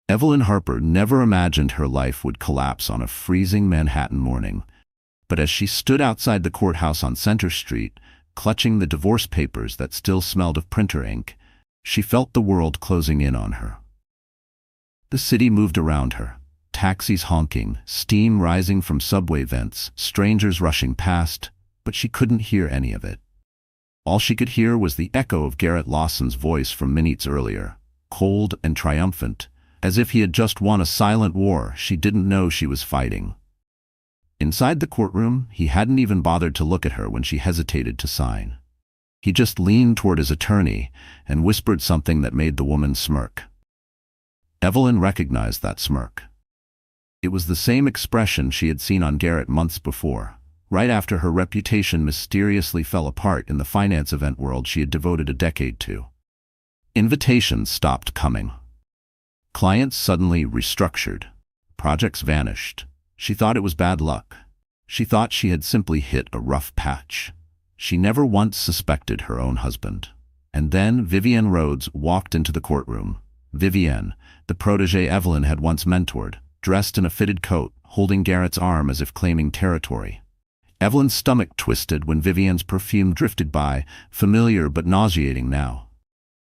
Evelyn Harper never imagined her life would collapse on a freezing Manhattan morning, but as she stood outside the courthouse on Center Street, clutching the divorce papers that still smelled of printer ink, she felt the world closing in on her. The city moved around her, taxis honking, steam rising from subway vents, strangers rushing past, but she couldn't hear any of it. All she could hear was the echo of Garrett Lawson's voice from minutes earlier, cold and triumphant, as if he had just won a silent war she didn't know she was fighting. Inside the courtroom, he hadn't even bothered to look at her when she hesitated to sign. He just leaned toward his attorney and whispered something that made the woman smirk. Evelyn recognized that smirk. It was the same expression she had seen on Garrett months before, right after her reputation mysteriously fell apart in the finance event world she had devoted a decade to. Invitations stopped coming. Clients suddenly restructured. Projects vanished. She thought it was bad luck. She thought she had simply hit a rough patch. She never once suspected her own husband. And then Vivienne Rhodes walked into the courtroom. Vivienne, the protégé Evelyn had once mentored, dressed in a fitted coat, holding Garrett's arm as if claiming territory. Evelyn's stomach twisted when Vivienne's perfume drifted by, familiar but nauseating now.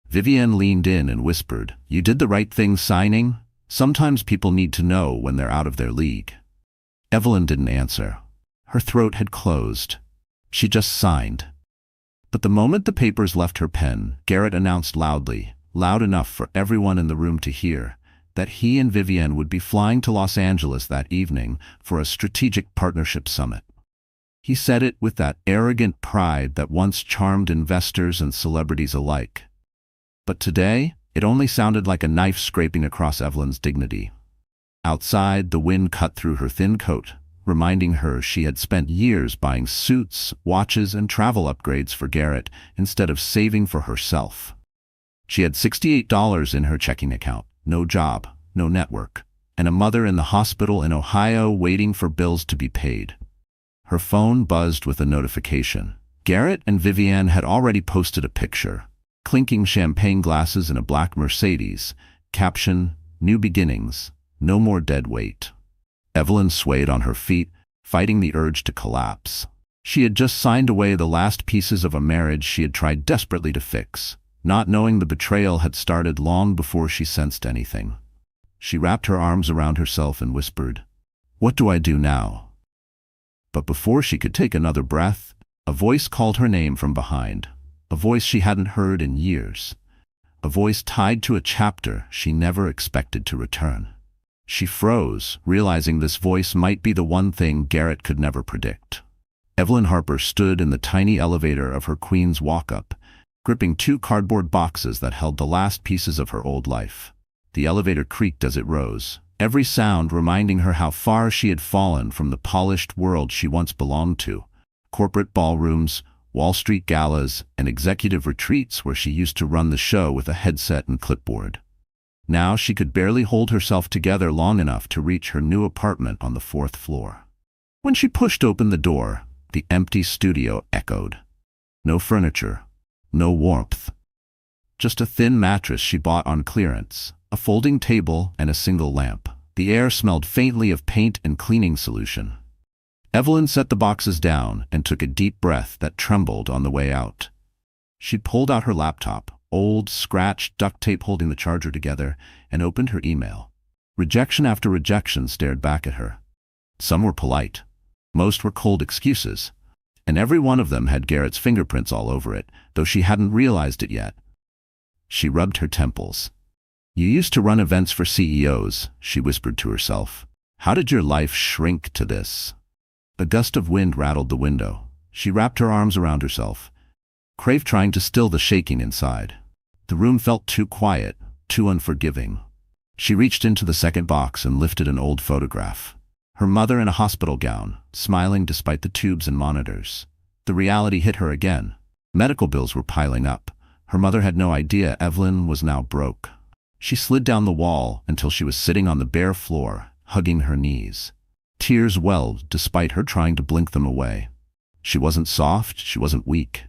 Vivienne leaned in and whispered, "You did the right thing signing? Sometimes people need to know when they're out of their league." Evelyn didn't answer. Her throat had closed. She just signed. But the moment the papers left her pen, Garrett announced loudly, loud enough for everyone in the room to hear, that he and Vivienne would be flying to Los Angeles that evening for a strategic partnership summit. He said it with that arrogant pride that once charmed investors and celebrities alike. But today, it only sounded like a knife scraping across Evelyn's dignity. Outside, the wind cut through her thin coat, reminding her she had spent years buying suits, watches, and travel upgrades for Garrett instead of saving for herself. She had $68 in her checking account, no job, no network, and a mother in the hospital in Ohio waiting for bills to be paid. Her phone buzzed with a notification. Garrett and Vivienne had already posted a picture. Clinking champagne glasses in a black Mercedes, caption, "New beginnings, no more dead weight." Evelyn swayed on her feet, fighting the urge to collapse. She had just signed away the last pieces of a marriage she had tried desperately to fix, not knowing the betrayal had started long before she sensed anything. She wrapped her arms around herself and whispered, "What do I do now?" But before she could take another breath, a voice called her name from behind. A voice she hadn't heard in years. A voice tied to a chapter she never expected to return. She froze, realizing this voice might be the one thing Garrett could never predict. Evelyn Harper stood in the tiny elevator of her Queens walk-up, gripping two cardboard boxes that held the last pieces of her old life. The elevator creaked as it rose, every sound reminding her how far she had fallen from the polished world she once belonged to. Corporate ballrooms, Wall Street galas, and executive retreats where she used to run the show with a headset and clipboard. Now she could barely hold herself together long enough to reach her new apartment on the 4th floor. When she pushed open the door, the empty studio echoed. No furniture, no warmth. Just a thin mattress she bought on clearance, a folding table, and a single lamp. The air smelled faintly of paint and cleaning solution. Evelyn set the boxes down and took a deep breath that trembled on the way out. She pulled out her laptop, old, scratched duct tape holding the charger together, and opened her email. Rejection after rejection stared back at her. Some were polite. Most were cold excuses. And every one of them had Garrett's fingerprints all over it, though she hadn't realized it yet. She rubbed her temples. "You used to run events for CEOs," she whispered to herself. "How did your life shrink to this?" A gust of wind rattled the window. She wrapped her arms around herself, Crave trying to still the shaking inside. The room felt too quiet, too unforgiving. She reached into the second box and lifted an old photograph. Her mother in a hospital gown, smiling despite the tubes and monitors. The reality hit her again. Medical bills were piling up. Her mother had no idea Evelyn was now broke. She slid down the wall until she was sitting on the bare floor, hugging her knees. Tears welled despite her trying to blink them away. She wasn't soft, she wasn't weak.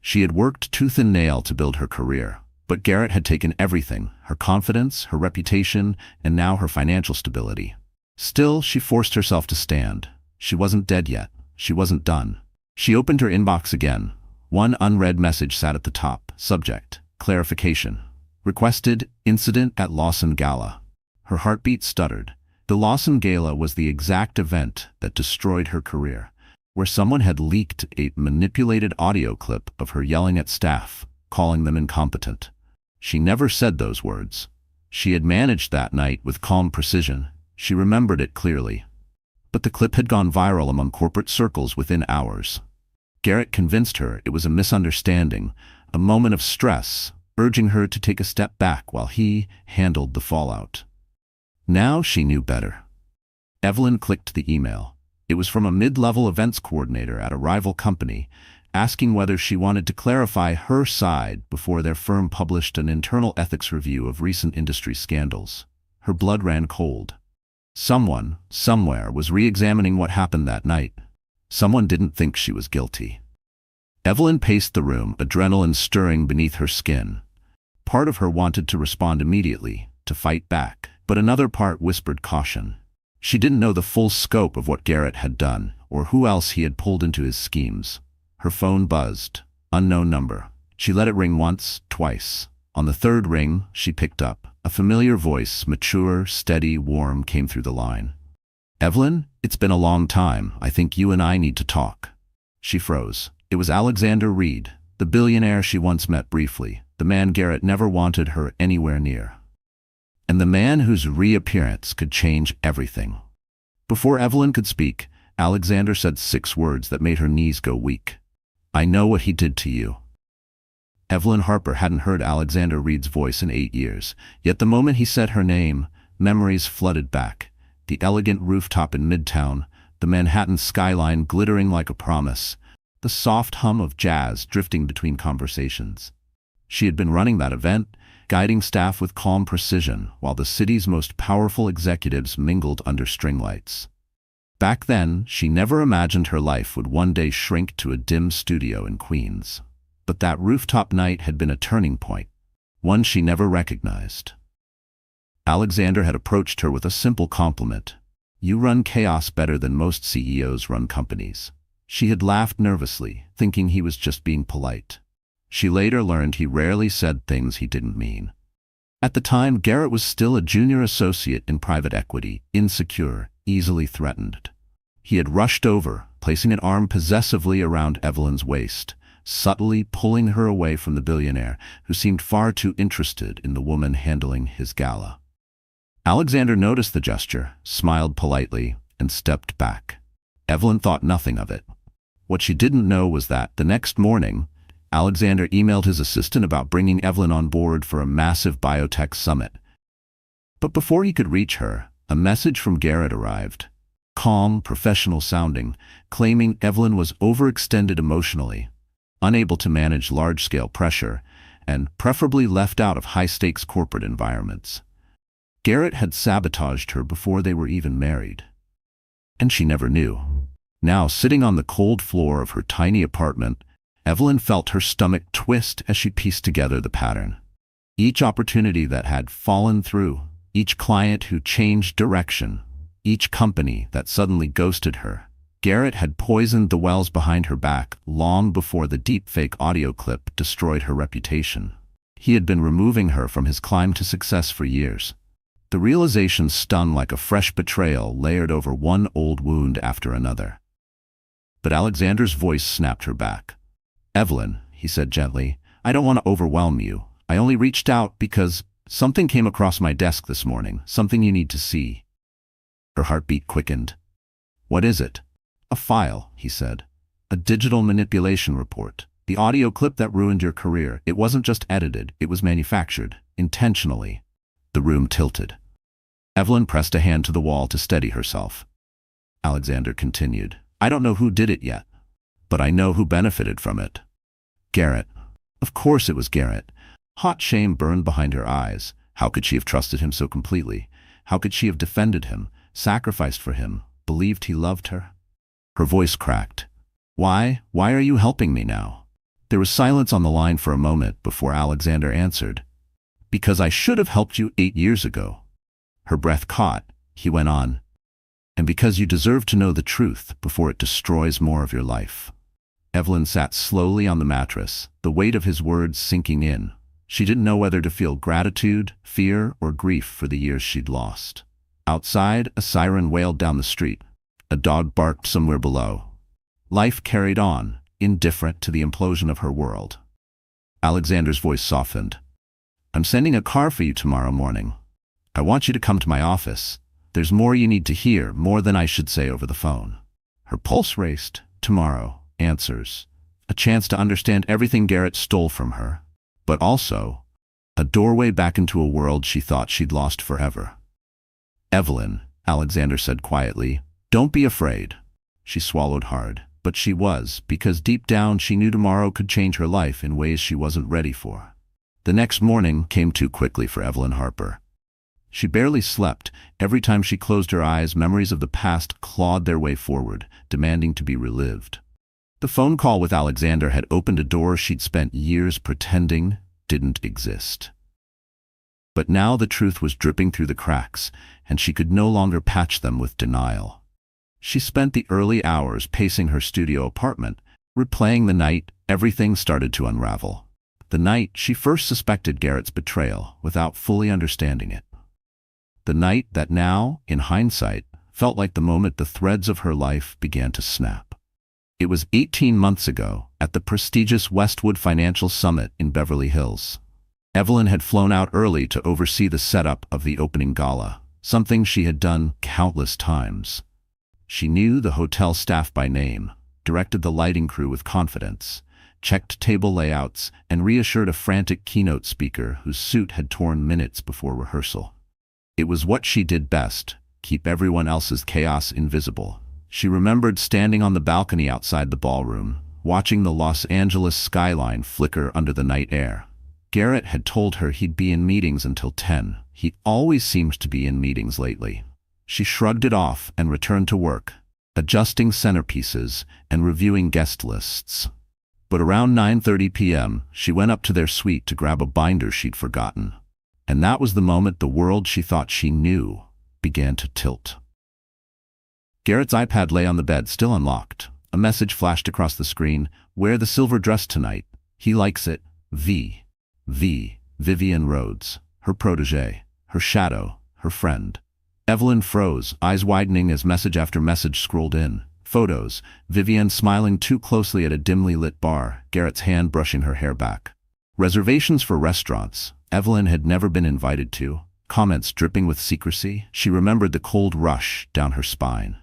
She had worked tooth and nail to build her career, But Garrett had taken everything, her confidence, her reputation, and now her financial stability. Still, she forced herself to stand. She wasn't dead yet. She wasn't done. She opened her inbox again. One unread message sat at the top. Subject: clarification. Requested: incident at Lawson Gala. Her heartbeat stuttered. The Lawson Gala was the exact event that destroyed her career, where someone had leaked a manipulated audio clip of her yelling at staff, calling them incompetent. She never said those words. She had managed that night with calm precision. She remembered it clearly. But the clip had gone viral among corporate circles within hours. Garrett convinced her it was a misunderstanding, a moment of stress, urging her to take a step back while he handled the fallout. Now she knew better. Evelyn clicked the email. It was from a mid-level events coordinator at a rival company, asking whether she wanted to clarify her side before their firm published an internal ethics review of recent industry scandals. Her blood ran cold. Someone, somewhere, was re-examining what happened that night. Someone didn't think she was guilty. Evelyn paced the room, adrenaline stirring beneath her skin. Part of her wanted to respond immediately, to fight back, but another part whispered caution. She didn't know the full scope of what Garrett had done, or who else he had pulled into his schemes. Her phone buzzed. Unknown number. She let it ring once, twice. On the third ring, she picked up. A familiar voice, mature, steady, warm, came through the line. "Evelyn, it's been a long time. I think you and I need to talk." She froze. It was Alexander Reed, the billionaire she once met briefly, the man Garrett never wanted her anywhere near. And the man whose reappearance could change everything. Before Evelyn could speak, Alexander said 6 words that made her knees go weak. "I know what he did to you." Evelyn Harper hadn't heard Alexander Reed's voice in 8 years, yet the moment he said her name, memories flooded back. The elegant rooftop in Midtown, the Manhattan skyline glittering like a promise, the soft hum of jazz drifting between conversations. She had been running that event, guiding staff with calm precision, while the city's most powerful executives mingled under string lights. Back then, she never imagined her life would one day shrink to a dim studio in Queens. But that rooftop night had been a turning point, one she never recognized. Alexander had approached her with a simple compliment. "You run chaos better than most CEOs run companies." She had laughed nervously, thinking he was just being polite. She later learned he rarely said things he didn't mean. At the time, Garrett was still a junior associate in private equity, insecure, easily threatened. He had rushed over, placing an arm possessively around Evelyn's waist, subtly pulling her away from the billionaire, who seemed far too interested in the woman handling his gala. Alexander noticed the gesture, smiled politely, and stepped back. Evelyn thought nothing of it. What she didn't know was that, the next morning, Alexander emailed his assistant about bringing Evelyn on board for a massive biotech summit. But before he could reach her, a message from Garrett arrived. Calm, professional sounding, claiming Evelyn was overextended emotionally, unable to manage large-scale pressure, and preferably left out of high-stakes corporate environments. Garrett had sabotaged her before they were even married. And she never knew. Now, sitting on the cold floor of her tiny apartment, Evelyn felt her stomach twist as she pieced together the pattern. Each opportunity that had fallen through, each client who changed direction, each company that suddenly ghosted her, Garrett had poisoned the wells behind her back long before the deepfake audio clip destroyed her reputation. He had been removing her from his climb to success for years. The realization stung like a fresh betrayal layered over one old wound after another. But Alexander's voice snapped her back. "Evelyn," he said gently, "I don't want to overwhelm you. I only reached out because something came across my desk this morning, something you need to see." Her heartbeat quickened. "What is it?" "A file," he said. "A digital manipulation report. The audio clip that ruined your career. It wasn't just edited, it was manufactured, intentionally." The room tilted. Evelyn pressed a hand to the wall to steady herself. Alexander continued, "I don't know who did it yet, but I know who benefited from it. Garrett." Of course it was Garrett. Hot shame burned behind her eyes. How could she have trusted him so completely? How could she have defended him, sacrificed for him, believed he loved her? Her voice cracked. Why are you helping me now?" There was silence on the line for a moment before Alexander answered. Because I should have helped you 8 years ago. Her breath caught. He went on. And because you deserve to know the truth before it destroys more of your life. Evelyn sat slowly on the mattress, the weight of his words sinking in. She didn't know whether to feel gratitude, fear, or grief for the years she'd lost. Outside, a siren wailed down the street. A dog barked somewhere below. Life carried on, indifferent to the implosion of her world. Alexander's voice softened. I'm sending a car for you tomorrow morning. I want you to come to my office. There's more you need to hear, more than I should say over the phone. Her pulse raced. Tomorrow. Answers. A chance to understand everything Garrett stole from her. But also, a doorway back into a world she thought she'd lost forever. Evelyn, Alexander said quietly, don't be afraid. She swallowed hard, but she was, because deep down she knew tomorrow could change her life in ways she wasn't ready for. The next morning came too quickly for Evelyn Harper. She barely slept. Every time she closed her eyes, memories of the past clawed their way forward, demanding to be relived. The phone call with Alexander had opened a door she'd spent years pretending didn't exist. But now the truth was dripping through the cracks, and she could no longer patch them with denial. She spent the early hours pacing her studio apartment, replaying the night everything started to unravel. The night she first suspected Garrett's betrayal without fully understanding it. The night that now, in hindsight, felt like the moment the threads of her life began to snap. It was 18 months ago, at the prestigious Westwood Financial Summit in Beverly Hills. Evelyn had flown out early to oversee the setup of the opening gala, something she had done countless times. She knew the hotel staff by name, directed the lighting crew with confidence, checked table layouts, and reassured a frantic keynote speaker whose suit had torn minutes before rehearsal. It was what she did best, keep everyone else's chaos invisible. She remembered standing on the balcony outside the ballroom, watching the Los Angeles skyline flicker under the night air. Garrett had told her he'd be in meetings until 10. He always seemed to be in meetings lately. She shrugged it off and returned to work, adjusting centerpieces and reviewing guest lists. But around 9:30 p.m., she went up to their suite to grab a binder she'd forgotten. And that was the moment the world she thought she knew began to tilt. Garrett's iPad lay on the bed, still unlocked. A message flashed across the screen. Wear the silver dress tonight. He likes it. V. Vivian Rhodes. Her protege. Her shadow. Her friend. Evelyn froze, eyes widening as message after message scrolled in. Photos. Vivian smiling too closely at a dimly lit bar, Garrett's hand brushing her hair back. Reservations for restaurants Evelyn had never been invited to. Comments dripping with secrecy. She remembered the cold rush down her spine.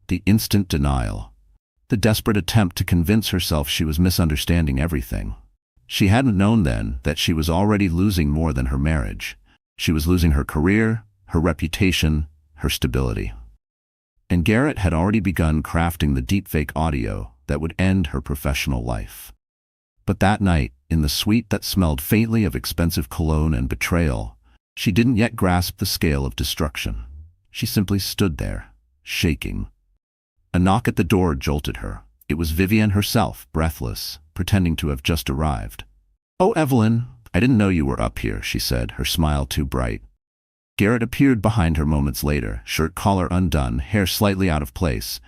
The instant denial. The desperate attempt to convince herself she was misunderstanding everything. She hadn't known then that she was already losing more than her marriage. She was losing her career, her reputation, her stability. And Garrett had already begun crafting the deepfake audio that would end her professional life. But that night, in the suite that smelled faintly of expensive cologne and betrayal, she didn't yet grasp the scale of destruction. She simply stood there, shaking. A knock at the door jolted her. It was Vivian herself, breathless, pretending to have just arrived. "Oh, Evelyn, I didn't know you were up here," she said, her smile too bright. Garrett appeared behind her moments later, shirt collar undone, hair slightly out of place.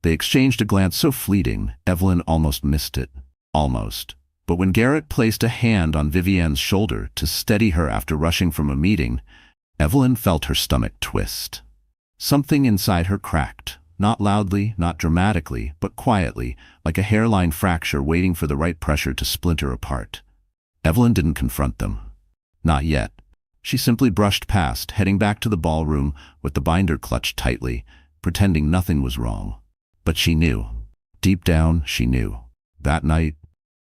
They exchanged a glance so fleeting, Evelyn almost missed it. Almost. But when Garrett placed a hand on Vivian's shoulder to steady her after rushing from a meeting, Evelyn felt her stomach twist. Something inside her cracked. Not loudly, not dramatically, but quietly, like a hairline fracture waiting for the right pressure to splinter apart. Evelyn didn't confront them. Not yet. She simply brushed past, heading back to the ballroom with the binder clutched tightly, pretending nothing was wrong. But she knew. Deep down, she knew. That night,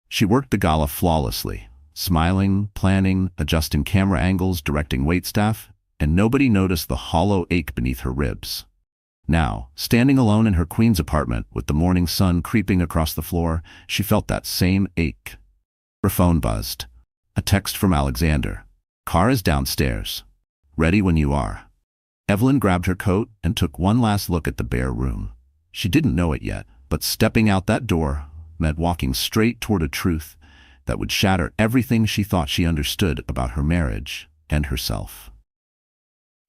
she worked the gala flawlessly, smiling, planning, adjusting camera angles, directing waitstaff, and nobody noticed the hollow ache beneath her ribs. Now, standing alone in her queen's apartment with the morning sun creeping across the floor, she felt that same ache. Her phone buzzed. A text from Alexander. "Car is downstairs. Ready when you are." Evelyn grabbed her coat and took one last look at the bare room. She didn't know it yet, but stepping out that door, meant walking straight toward a truth that would shatter everything she thought she understood about her marriage and herself.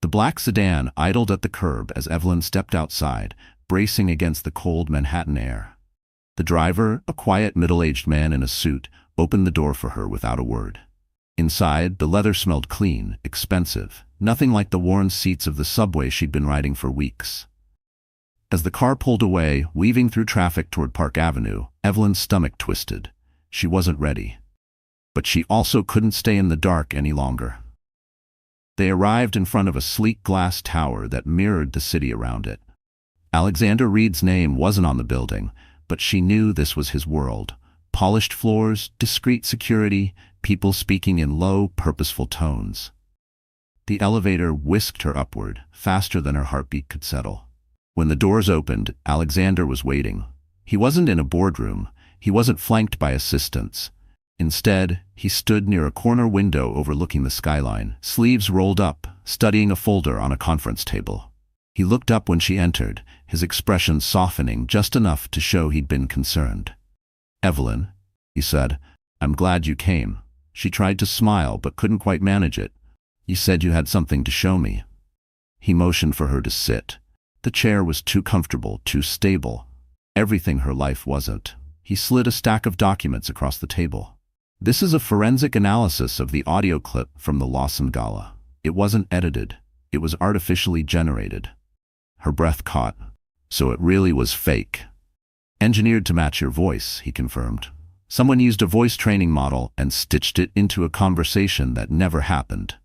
The black sedan idled at the curb as Evelyn stepped outside, bracing against the cold Manhattan air. The driver, a quiet middle-aged man in a suit, opened the door for her without a word. Inside, the leather smelled clean, expensive, nothing like the worn seats of the subway she'd been riding for weeks. As the car pulled away, weaving through traffic toward Park Avenue, Evelyn's stomach twisted. She wasn't ready. But she also couldn't stay in the dark any longer. They arrived in front of a sleek glass tower that mirrored the city around it. Alexander Reed's name wasn't on the building, but she knew this was his world. Polished floors, discreet security, people speaking in low, purposeful tones. The elevator whisked her upward, faster than her heartbeat could settle. When the doors opened, Alexander was waiting. He wasn't in a boardroom. He wasn't flanked by assistants. Instead, he stood near a corner window overlooking the skyline, sleeves rolled up, studying a folder on a conference table. He looked up when she entered, his expression softening just enough to show he'd been concerned. "Evelyn," he said, "I'm glad you came." She tried to smile but couldn't quite manage it. "You said you had something to show me." He motioned for her to sit. The chair was too comfortable, too stable. Everything her life wasn't. He slid a stack of documents across the table. "This is a forensic analysis of the audio clip from the Lawson Gala. It wasn't edited. It was artificially generated." Her breath caught. "So it really was fake." "Engineered to match your voice," he confirmed. "Someone used a voice training model and stitched it into a conversation that never happened."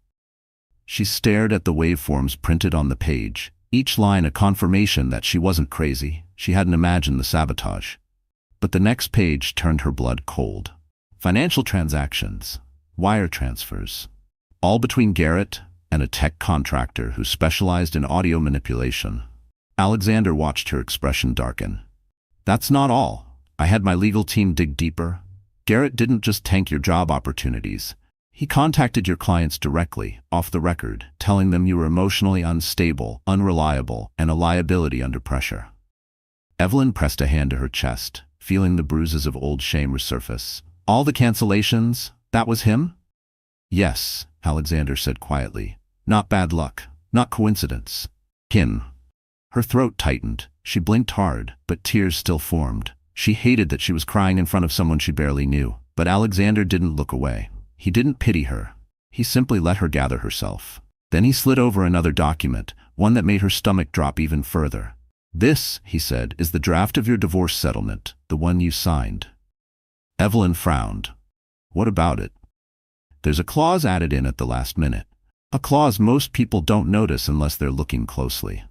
She stared at the waveforms printed on the page, each line a confirmation that she wasn't crazy. She hadn't imagined the sabotage. But the next page turned her blood cold. Financial transactions, wire transfers, all between Garrett and a tech contractor who specialized in audio manipulation. Alexander watched her expression darken. "That's not all. I had my legal team dig deeper. Garrett didn't just tank your job opportunities. He contacted your clients directly, off the record, telling them you were emotionally unstable, unreliable, and a liability under pressure." Evelyn pressed a hand to her chest, feeling the bruises of old shame resurface. "All the cancellations, that was him?" "Yes," Alexander said quietly. "Not bad luck, not coincidence. Him." Her throat tightened. She blinked hard, but tears still formed. She hated that she was crying in front of someone she barely knew. But Alexander didn't look away. He didn't pity her. He simply let her gather herself. Then he slid over another document, one that made her stomach drop even further. "This," he said, "is the draft of your divorce settlement, the one you signed." Evelyn frowned. "What about it?" "There's a clause added in at the last minute. A clause most people don't notice unless they're looking closely."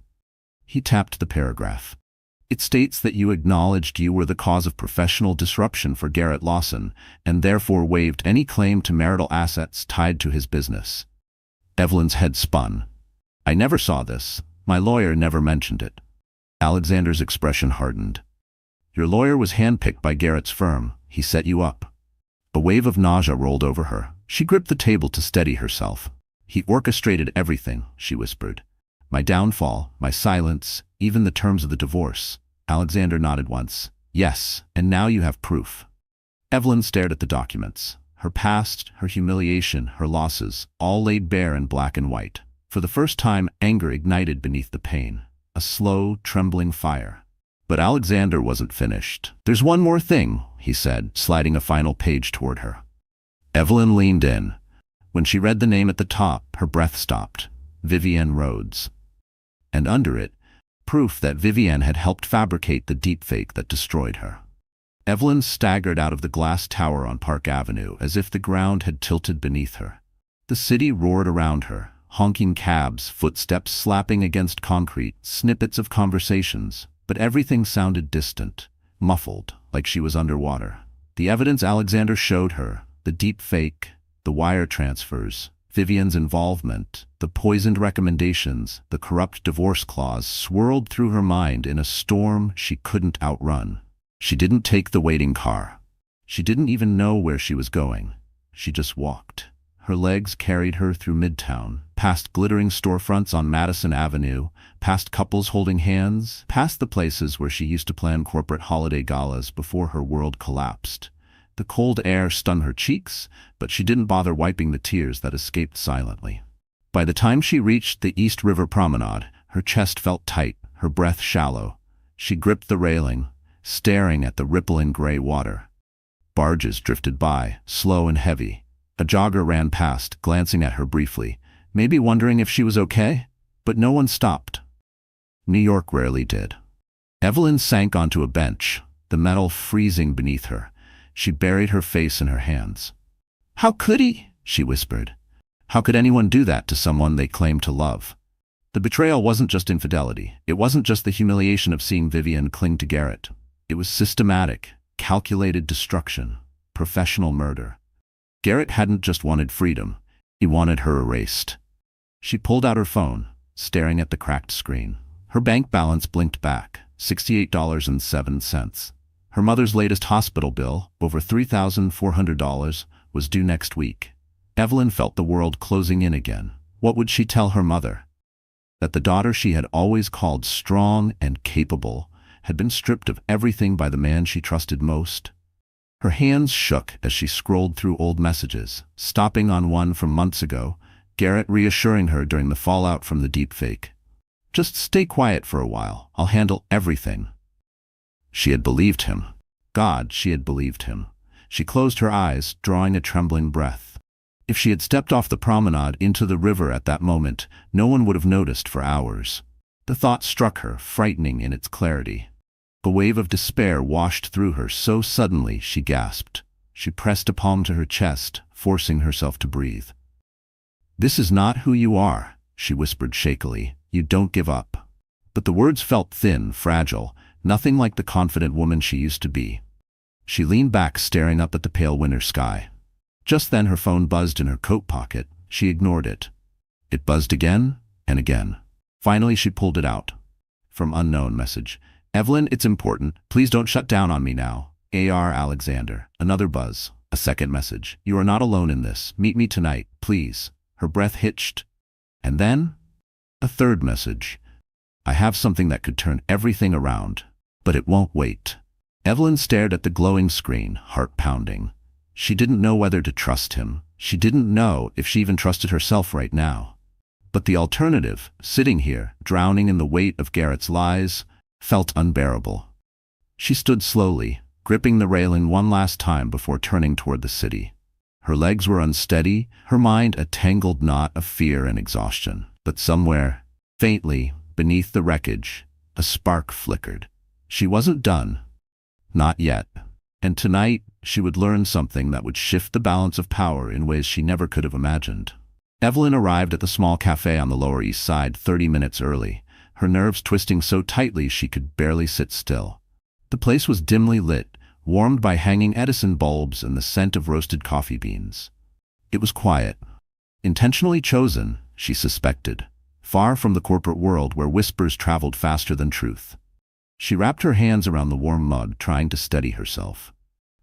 He tapped the paragraph. "It states that you acknowledged you were the cause of professional disruption for Garrett Lawson, and therefore waived any claim to marital assets tied to his business." Evelyn's head spun. "I never saw this. My lawyer never mentioned it." Alexander's expression hardened. "Your lawyer was handpicked by Garrett's firm. He set you up." A wave of nausea rolled over her. She gripped the table to steady herself. "He orchestrated everything," she whispered. "My downfall, my silence, even the terms of the divorce." Alexander nodded once. "Yes, and now you have proof." Evelyn stared at the documents. Her past, her humiliation, her losses, all laid bare in black and white. For the first time, anger ignited beneath the pain. A slow, trembling fire. But Alexander wasn't finished. "There's one more thing," he said, sliding a final page toward her. Evelyn leaned in. When she read the name at the top, her breath stopped. Vivienne Rhodes. And under it, proof that Vivienne had helped fabricate the deepfake that destroyed her. Evelyn staggered out of the glass tower on Park Avenue as if the ground had tilted beneath her. The city roared around her, honking cabs, footsteps slapping against concrete, snippets of conversations, but everything sounded distant, muffled, like she was underwater. The evidence Alexander showed her, the deep fake, the wire transfers, Vivienne's involvement, the poisoned recommendations, the corrupt divorce clause swirled through her mind in a storm she couldn't outrun. She didn't take the waiting car. She didn't even know where she was going. She just walked. Her legs carried her through Midtown, past glittering storefronts on Madison Avenue, past couples holding hands, past the places where she used to plan corporate holiday galas before her world collapsed. The cold air stung her cheeks, but she didn't bother wiping the tears that escaped silently. By the time she reached the East River Promenade, her chest felt tight, her breath shallow. She gripped the railing, staring at the rippling gray water. Barges drifted by, slow and heavy. A jogger ran past, glancing at her briefly, maybe wondering if she was okay, but no one stopped. New York rarely did. Evelyn sank onto a bench, the metal freezing beneath her. She buried her face in her hands. "How could he?" she whispered. How could anyone do that to someone they claimed to love? The betrayal wasn't just infidelity. It wasn't just the humiliation of seeing Vivian cling to Garrett. It was systematic, calculated destruction, professional murder. Garrett hadn't just wanted freedom. He wanted her erased. She pulled out her phone, staring at the cracked screen. Her bank balance blinked back, $68.07. Her mother's latest hospital bill, over $3,400, was due next week. Evelyn felt the world closing in again. What would she tell her mother? That the daughter she had always called strong and capable had been stripped of everything by the man she trusted most? Her hands shook as she scrolled through old messages, stopping on one from months ago, Garrett reassuring her during the fallout from the deepfake. "Just stay quiet for a while. I'll handle everything." She had believed him. God, she had believed him. She closed her eyes, drawing a trembling breath. If she had stepped off the promenade into the river at that moment, no one would have noticed for hours. The thought struck her, frightening in its clarity. A wave of despair washed through her so suddenly she gasped. She pressed a palm to her chest, forcing herself to breathe. "This is not who you are," she whispered shakily. "You don't give up." But the words felt thin, fragile, nothing like the confident woman she used to be. She leaned back, staring up at the pale winter sky. Just then her phone buzzed in her coat pocket. She ignored it. It buzzed again and again. Finally she pulled it out. From unknown message. "Evelyn, it's important. Please don't shut down on me now. A.R. Alexander." Another buzz. A second message. "You are not alone in this. Meet me tonight, please." Her breath hitched. And then a third message. "I have something that could turn everything around, but it won't wait." Evelyn stared at the glowing screen, heart pounding. She didn't know whether to trust him. She didn't know if she even trusted herself right now. But the alternative, sitting here, drowning in the weight of Garrett's lies, felt unbearable. She stood slowly, gripping the railing one last time before turning toward the city. Her legs were unsteady, her mind a tangled knot of fear and exhaustion. But somewhere, faintly, beneath the wreckage, a spark flickered. She wasn't done. Not yet. And tonight, she would learn something that would shift the balance of power in ways she never could have imagined. Evelyn arrived at the small cafe on the Lower East Side 30 minutes early, her nerves twisting so tightly she could barely sit still. The place was dimly lit, warmed by hanging Edison bulbs and the scent of roasted coffee beans. It was quiet. Intentionally chosen, she suspected, far from the corporate world where whispers traveled faster than truth. She wrapped her hands around the warm mug, trying to steady herself.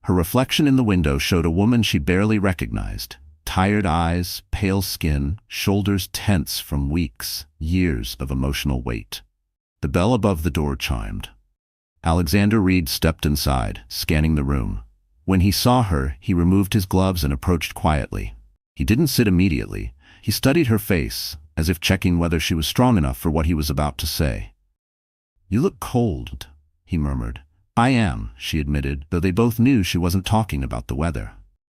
Her reflection in the window showed a woman she barely recognized. Tired eyes, pale skin, shoulders tense from weeks, years of emotional weight. The bell above the door chimed. Alexander Reed stepped inside, scanning the room. When he saw her, he removed his gloves and approached quietly. He didn't sit immediately. He studied her face, as if checking whether she was strong enough for what he was about to say. "You look cold," he murmured. "I am," she admitted, though they both knew she wasn't talking about the weather.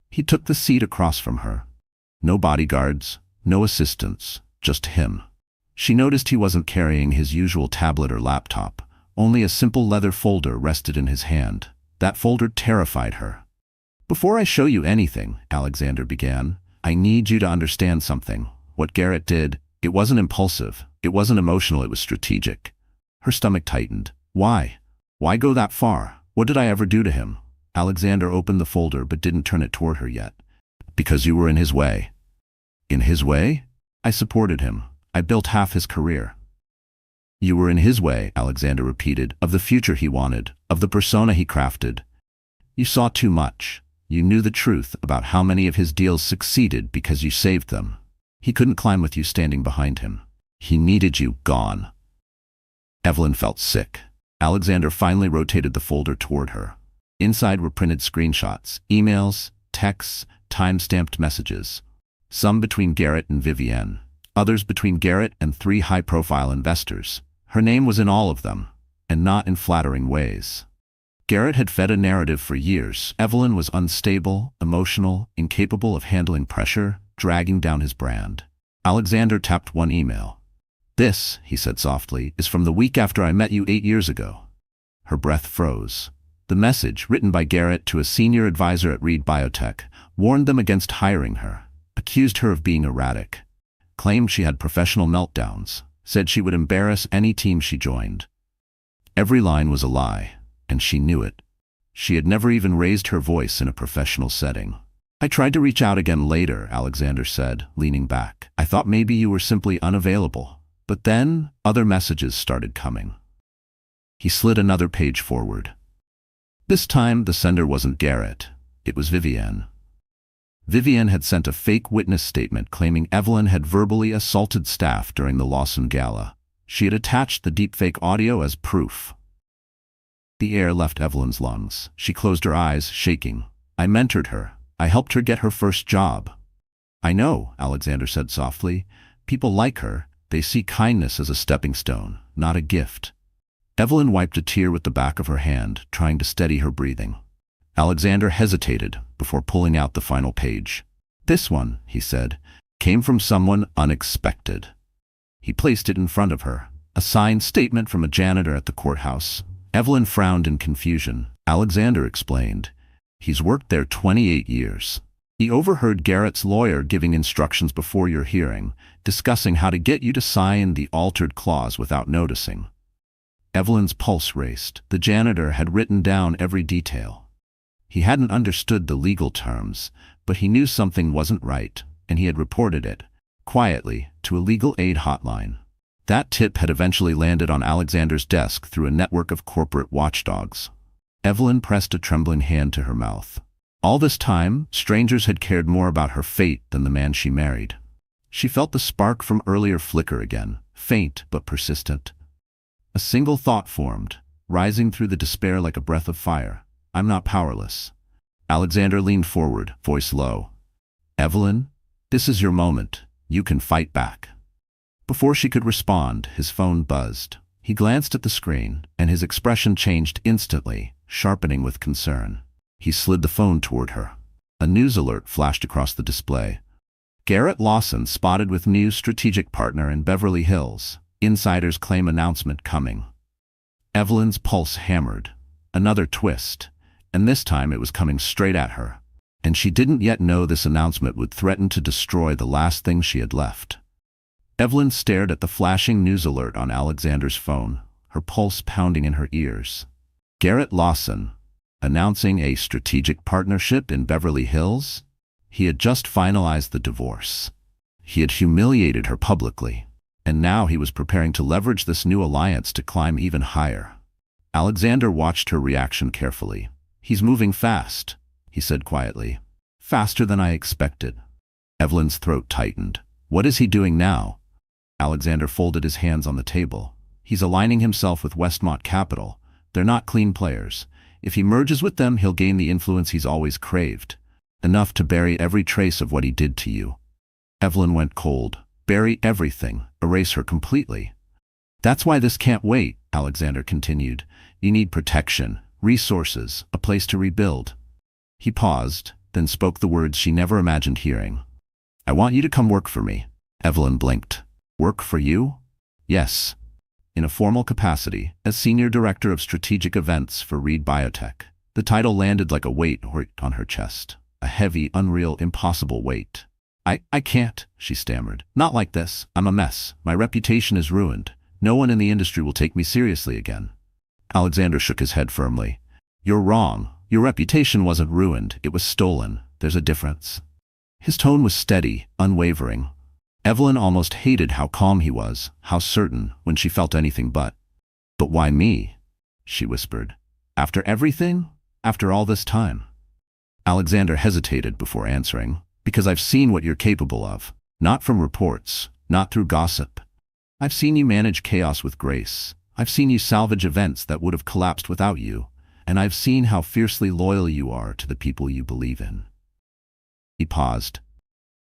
He took the seat across from her. No bodyguards, no assistants, just him. She noticed he wasn't carrying his usual tablet or laptop. Only a simple leather folder rested in his hand. That folder terrified her. "Before I show you anything," Alexander began, "I need you to understand something. What Garrett did, it wasn't impulsive. It wasn't emotional, it was strategic." Her stomach tightened. "Why? Why go that far? What did I ever do to him?" Alexander opened the folder but didn't turn it toward her yet. "Because you were in his way." "In his way?" "I supported him. I built half his career." "You were in his way," Alexander repeated, "of the future he wanted, of the persona he crafted. You saw too much. You knew the truth about how many of his deals succeeded because you saved them. He couldn't climb with you standing behind him. He needed you gone. Evelyn felt sick. Alexander finally rotated the folder toward her. Inside were printed screenshots, emails, texts, time-stamped messages. Some between Garrett and Vivienne, others between Garrett and 3 high-profile investors. Her name was in all of them, and not in flattering ways. Garrett had fed a narrative for years. Evelyn was unstable, emotional, incapable of handling pressure, dragging down his brand. Alexander tapped one email. "This," he said softly, "is from the week after I met you 8 years ago." Her breath froze. The message, written by Garrett to a senior advisor at Reed Biotech, warned them against hiring her, accused her of being erratic, claimed she had professional meltdowns, said she would embarrass any team she joined. Every line was a lie, and she knew it. She had never even raised her voice in a professional setting. "I tried to reach out again later," Alexander said, leaning back. "I thought maybe you were simply unavailable. But then, other messages started coming." He slid another page forward. This time, the sender wasn't Garrett. It was Vivienne. Vivienne had sent a fake witness statement claiming Evelyn had verbally assaulted staff during the Lawson Gala. She had attached the deepfake audio as proof. The air left Evelyn's lungs. She closed her eyes, shaking. "I mentored her. I helped her get her first job." "I know," Alexander said softly. "People like her. They see kindness as a stepping stone, not a gift." Evelyn wiped a tear with the back of her hand, trying to steady her breathing. Alexander hesitated before pulling out the final page. "This one," he said, "came from someone unexpected." He placed it in front of her, a signed statement from a janitor at the courthouse. Evelyn frowned in confusion. Alexander explained, "He's worked there 28 years. He overheard Garrett's lawyer giving instructions before your hearing, discussing how to get you to sign the altered clause without noticing." Evelyn's pulse raced. The janitor had written down every detail. He hadn't understood the legal terms, but he knew something wasn't right, and he had reported it, quietly, to a legal aid hotline. That tip had eventually landed on Alexander's desk through a network of corporate watchdogs. Evelyn pressed a trembling hand to her mouth. All this time, strangers had cared more about her fate than the man she married. She felt the spark from earlier flicker again, faint but persistent. A single thought formed, rising through the despair like a breath of fire. "I'm not powerless." Alexander leaned forward, voice low. "Evelyn, this is your moment. You can fight back." Before she could respond, his phone buzzed. He glanced at the screen, and his expression changed instantly, sharpening with concern. He slid the phone toward her. A news alert flashed across the display. "Garrett Lawson spotted with new strategic partner in Beverly Hills. Insiders claim announcement coming." Evelyn's pulse hammered. Another twist, and this time it was coming straight at her. And she didn't yet know this announcement would threaten to destroy the last thing she had left. Evelyn stared at the flashing news alert on Alexander's phone, her pulse pounding in her ears. Garrett Lawson, announcing a strategic partnership in Beverly Hills? He had just finalized the divorce. He had humiliated her publicly. And now he was preparing to leverage this new alliance to climb even higher. Alexander watched her reaction carefully. "He's moving fast," he said quietly. "Faster than I expected." Evelyn's throat tightened. "What is he doing now?" Alexander folded his hands on the table. "He's aligning himself with Westmont Capital. They're not clean players. If he merges with them, he'll gain the influence he's always craved. Enough to bury every trace of what he did to you." Evelyn went cold. "Bury everything, erase her completely." "That's why this can't wait," Alexander continued. "You need protection, resources, a place to rebuild." He paused, then spoke the words she never imagined hearing. "I want you to come work for me." Evelyn blinked. "Work for you?" "Yes. In a formal capacity, as Senior Director of Strategic Events for Reed Biotech." The title landed like a weight on her chest. A heavy, unreal, impossible weight. I can't," she stammered. "Not like this. I'm a mess. My reputation is ruined. No one in the industry will take me seriously again." Alexander shook his head firmly. "You're wrong. Your reputation wasn't ruined. It was stolen. There's a difference." His tone was steady, unwavering. Evelyn almost hated how calm he was, how certain, when she felt anything but. "But why me?" she whispered. "After everything? After all this time?" Alexander hesitated before answering. Because I've seen what you're capable of. Not from reports, not through gossip. I've seen you manage chaos with grace. I've seen you salvage events that would have collapsed without you. And I've seen how fiercely loyal you are to the people you believe in. He paused.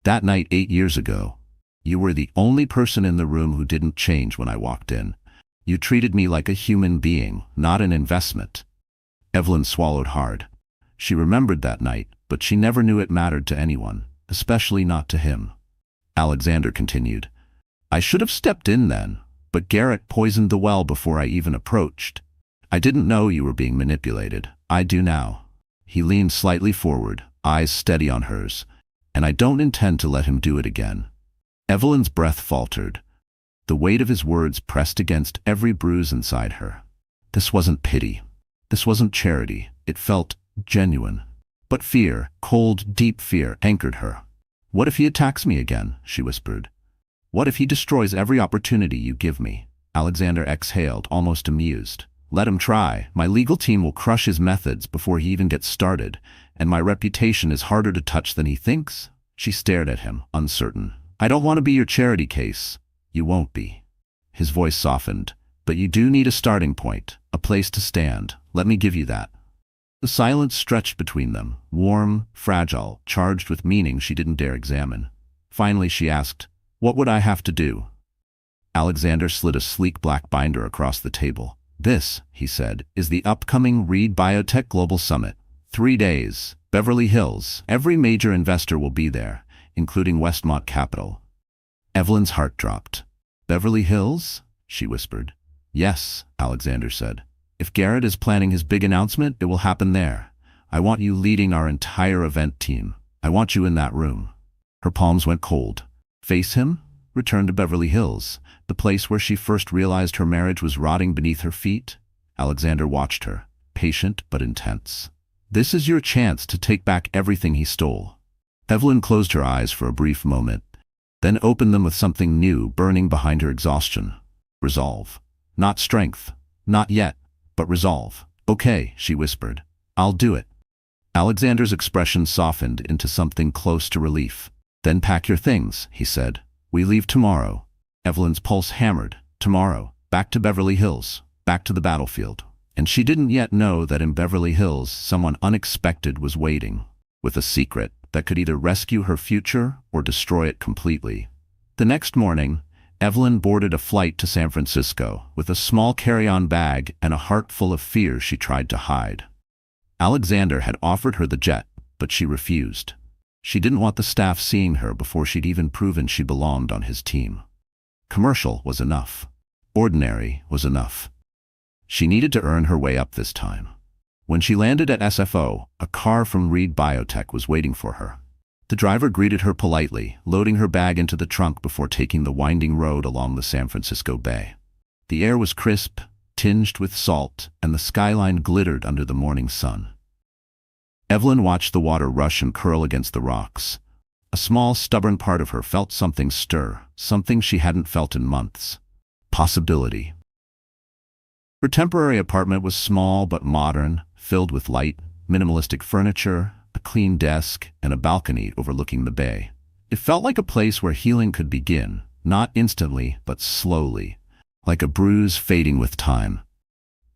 That night 8 years ago, you were the only person in the room who didn't change when I walked in. You treated me like a human being, not an investment. Evelyn swallowed hard. She remembered that night, but she never knew it mattered to anyone, especially not to him. Alexander continued. I should have stepped in then, but Garrett poisoned the well before I even approached. I didn't know you were being manipulated. I do now. He leaned slightly forward, eyes steady on hers, and I don't intend to let him do it again. Evelyn's breath faltered. The weight of his words pressed against every bruise inside her. This wasn't pity. This wasn't charity. It felt genuine. But fear, cold, deep fear, anchored her. What if he attacks me again? She whispered. What if he destroys every opportunity you give me? Alexander exhaled, almost amused. Let him try. My legal team will crush his methods before he even gets started, and my reputation is harder to touch than he thinks. She stared at him, uncertain. I don't want to be your charity case. You won't be. His voice softened. But you do need a starting point, a place to stand. Let me give you that. The silence stretched between them, warm, fragile, charged with meaning she didn't dare examine. Finally she asked, What would I have to do? Alexander slid a sleek black binder across the table. This, he said, is the upcoming Reed Biotech Global Summit. 3 days, Beverly Hills. Every major investor will be there, including Westmont Capital. Evelyn's heart dropped. Beverly Hills? She whispered. Yes, Alexander said. If Garrett is planning his big announcement, it will happen there. I want you leading our entire event team. I want you in that room. Her palms went cold. Face him? Return to Beverly Hills, the place where she first realized her marriage was rotting beneath her feet? Alexander watched her, patient but intense. This is your chance to take back everything he stole. Evelyn closed her eyes for a brief moment, then opened them with something new burning behind her exhaustion. Resolve. Not strength. Not yet. But resolve. Okay, she whispered. I'll do it. Alexander's expression softened into something close to relief. Then pack your things, he said. We leave tomorrow. Evelyn's pulse hammered. Tomorrow. Back to Beverly Hills. Back to the battlefield. And she didn't yet know that in Beverly Hills someone unexpected was waiting, with a secret that could either rescue her future or destroy it completely. The next morning, Evelyn boarded a flight to San Francisco with a small carry-on bag and a heart full of fear she tried to hide. Alexander had offered her the jet, but she refused. She didn't want the staff seeing her before she'd even proven she belonged on his team. Commercial was enough. Ordinary was enough. She needed to earn her way up this time. When she landed at SFO, a car from Reed Biotech was waiting for her. The driver greeted her politely, loading her bag into the trunk before taking the winding road along the San Francisco Bay. The air was crisp, tinged with salt, and the skyline glittered under the morning sun. Evelyn watched the water rush and curl against the rocks. A small, stubborn part of her felt something stir, something she hadn't felt in months. Possibility. Her temporary apartment was small but modern, filled with light, minimalistic furniture, a clean desk, and a balcony overlooking the bay. It felt like a place where healing could begin, not instantly, but slowly, like a bruise fading with time.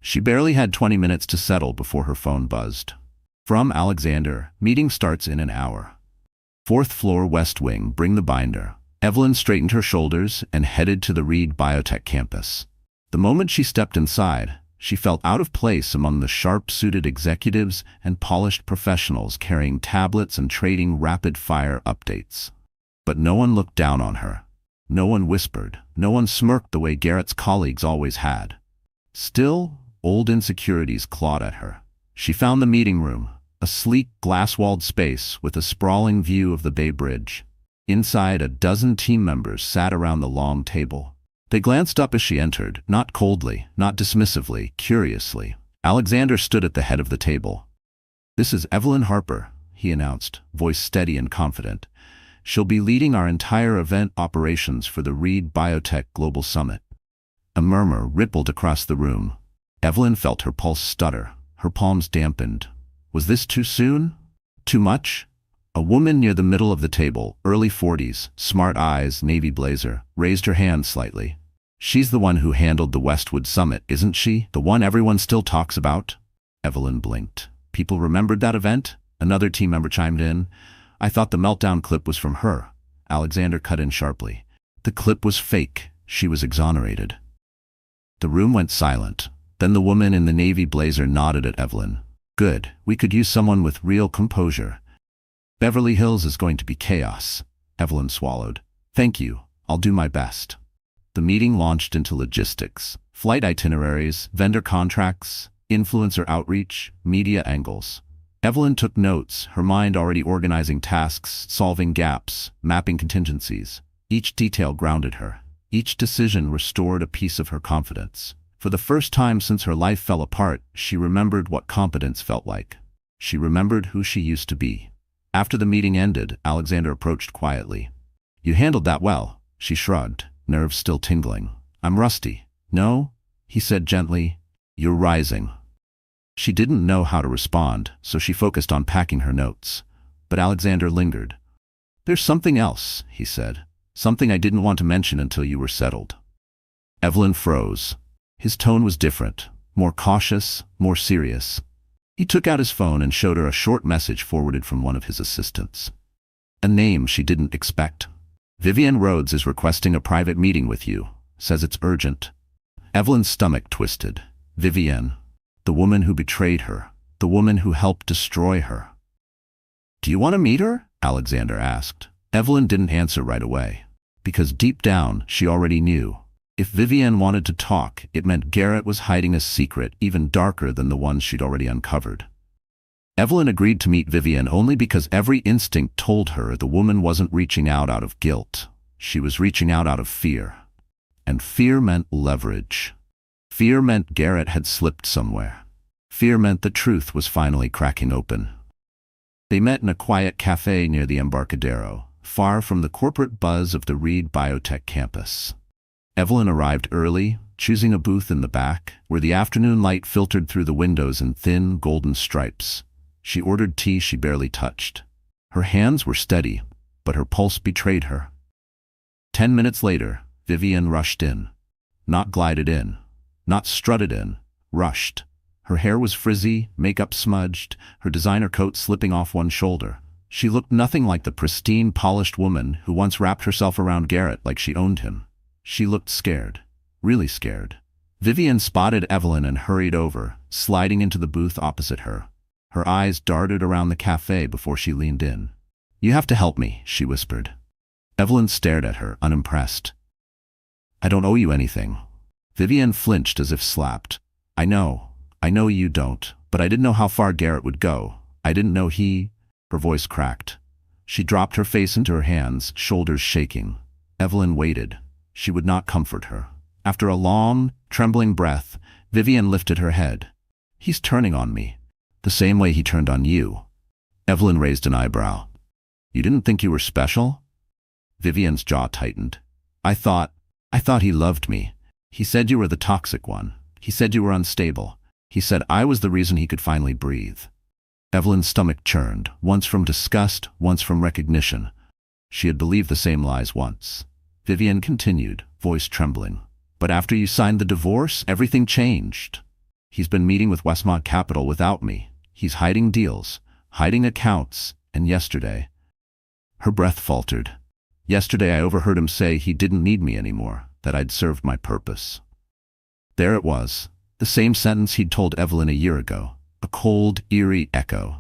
She barely had 20 minutes to settle before her phone buzzed. From Alexander, meeting starts in an hour. 4th floor West Wing, bring the binder. Evelyn straightened her shoulders and headed to the Reed Biotech campus. The moment she stepped inside, she felt out of place among the sharp-suited executives and polished professionals carrying tablets and trading rapid-fire updates. But no one looked down on her. No one whispered. No one smirked the way Garrett's colleagues always had. Still, old insecurities clawed at her. She found the meeting room, a sleek, glass-walled space with a sprawling view of the Bay Bridge. Inside, a dozen team members sat around the long table. They glanced up as she entered, not coldly, not dismissively, curiously. Alexander stood at the head of the table. "This is Evelyn Harper," he announced, voice steady and confident. "She'll be leading our entire event operations for the Reed Biotech Global Summit." A murmur rippled across the room. Evelyn felt her pulse stutter. Her palms dampened. Was this too soon? Too much? A woman near the middle of the table, early 40s, smart eyes, navy blazer, raised her hand slightly. She's the one who handled the Westwood Summit, isn't she? The one everyone still talks about? Evelyn blinked. People remembered that event? Another team member chimed in. I thought the meltdown clip was from her. Alexander cut in sharply. The clip was fake. She was exonerated. The room went silent. Then the woman in the navy blazer nodded at Evelyn. Good. We could use someone with real composure. Beverly Hills is going to be chaos. Evelyn swallowed. Thank you. I'll do my best. The meeting launched into logistics. Flight itineraries, vendor contracts, influencer outreach, media angles. Evelyn took notes, her mind already organizing tasks, solving gaps, mapping contingencies. Each detail grounded her. Each decision restored a piece of her confidence. For the first time since her life fell apart, she remembered what competence felt like. She remembered who she used to be. After the meeting ended, Alexander approached quietly. You handled that well, she shrugged, nerves still tingling. I'm rusty. No? He said gently. You're rising. She didn't know how to respond, so she focused on packing her notes. But Alexander lingered. There's something else, he said. Something I didn't want to mention until you were settled. Evelyn froze. His tone was different, more cautious, more serious. He took out his phone and showed her a short message forwarded from one of his assistants. A name she didn't expect. Vivienne Rhodes is requesting a private meeting with you. Says it's urgent. Evelyn's stomach twisted. Vivienne. The woman who betrayed her. The woman who helped destroy her. Do you want to meet her? Alexander asked. Evelyn didn't answer right away. Because deep down, she already knew. If Vivienne wanted to talk, it meant Garrett was hiding a secret even darker than the ones she'd already uncovered. Evelyn agreed to meet Vivienne only because every instinct told her the woman wasn't reaching out of guilt. She was reaching out of fear. And fear meant leverage. Fear meant Garrett had slipped somewhere. Fear meant the truth was finally cracking open. They met in a quiet cafe near the Embarcadero, far from the corporate buzz of the Reed Biotech campus. Evelyn arrived early, choosing a booth in the back, where the afternoon light filtered through the windows in thin, golden stripes. She ordered tea she barely touched. Her hands were steady, but her pulse betrayed her. 10 minutes later, Vivienne rushed in. Not glided in. Not strutted in. Rushed. Her hair was frizzy, makeup smudged, her designer coat slipping off one shoulder. She looked nothing like the pristine, polished woman who once wrapped herself around Garrett like she owned him. She looked scared. Really scared. Vivienne spotted Evelyn and hurried over, sliding into the booth opposite her. Her eyes darted around the cafe before she leaned in. You have to help me, she whispered. Evelyn stared at her, unimpressed. I don't owe you anything. Vivienne flinched as if slapped. I know you don't, but I didn't know how far Garrett would go. I didn't know he... Her voice cracked. She dropped her face into her hands, shoulders shaking. Evelyn waited. She would not comfort her. After a long, trembling breath, Vivienne lifted her head. He's turning on me. The same way he turned on you. Evelyn raised an eyebrow. You didn't think you were special? Vivienne's jaw tightened. I thought he loved me. He said you were the toxic one. He said you were unstable. He said I was the reason he could finally breathe. Evelyn's stomach churned, once from disgust, once from recognition. She had believed the same lies once. Vivienne continued, voice trembling. But after you signed the divorce, everything changed. He's been meeting with Westmont Capital without me. He's hiding deals, hiding accounts, and yesterday... Her breath faltered. Yesterday I overheard him say he didn't need me anymore, that I'd served my purpose. There it was, the same sentence he'd told Evelyn a year ago, a cold, eerie echo.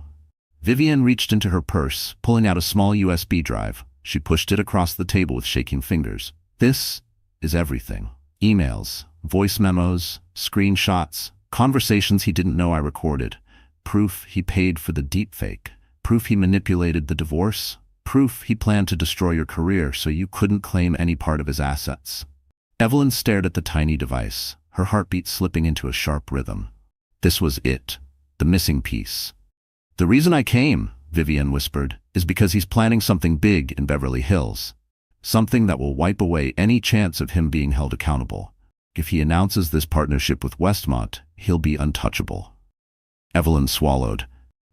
Vivienne reached into her purse, pulling out a small USB drive. She pushed it across the table with shaking fingers. This is everything. Emails, voice memos, screenshots, conversations he didn't know I recorded. Proof he paid for the deepfake. Proof he manipulated the divorce. Proof he planned to destroy your career so you couldn't claim any part of his assets. Evelyn stared at the tiny device, her heartbeat slipping into a sharp rhythm. This was it, the missing piece. The reason I came, Vivienne whispered, is because he's planning something big in Beverly Hills. Something that will wipe away any chance of him being held accountable. If he announces this partnership with Westmont, he'll be untouchable. Evelyn swallowed.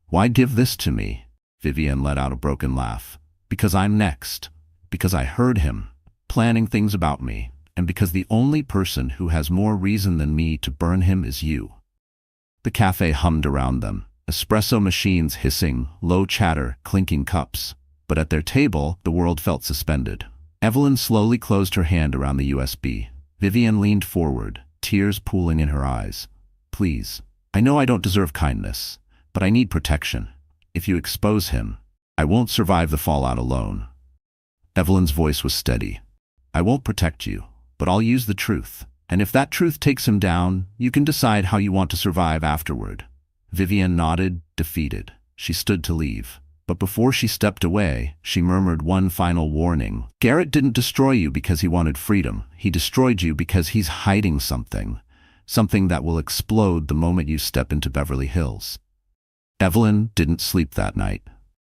Why give this to me? Vivienne let out a broken laugh. Because I'm next. Because I heard him, planning things about me, and because the only person who has more reason than me to burn him is you. The cafe hummed around them, espresso machines hissing, low chatter, clinking cups. But at their table, the world felt suspended. Evelyn slowly closed her hand around the USB. Vivienne leaned forward, tears pooling in her eyes. Please, I know I don't deserve kindness, but I need protection. If you expose him, I won't survive the fallout alone. Evelyn's voice was steady. I won't protect you, but I'll use the truth. And if that truth takes him down, you can decide how you want to survive afterward. Vivienne nodded, defeated. She stood to leave. But before she stepped away, she murmured one final warning. Garrett didn't destroy you because he wanted freedom. He destroyed you because he's hiding something. Something that will explode the moment you step into Beverly Hills. Evelyn didn't sleep that night.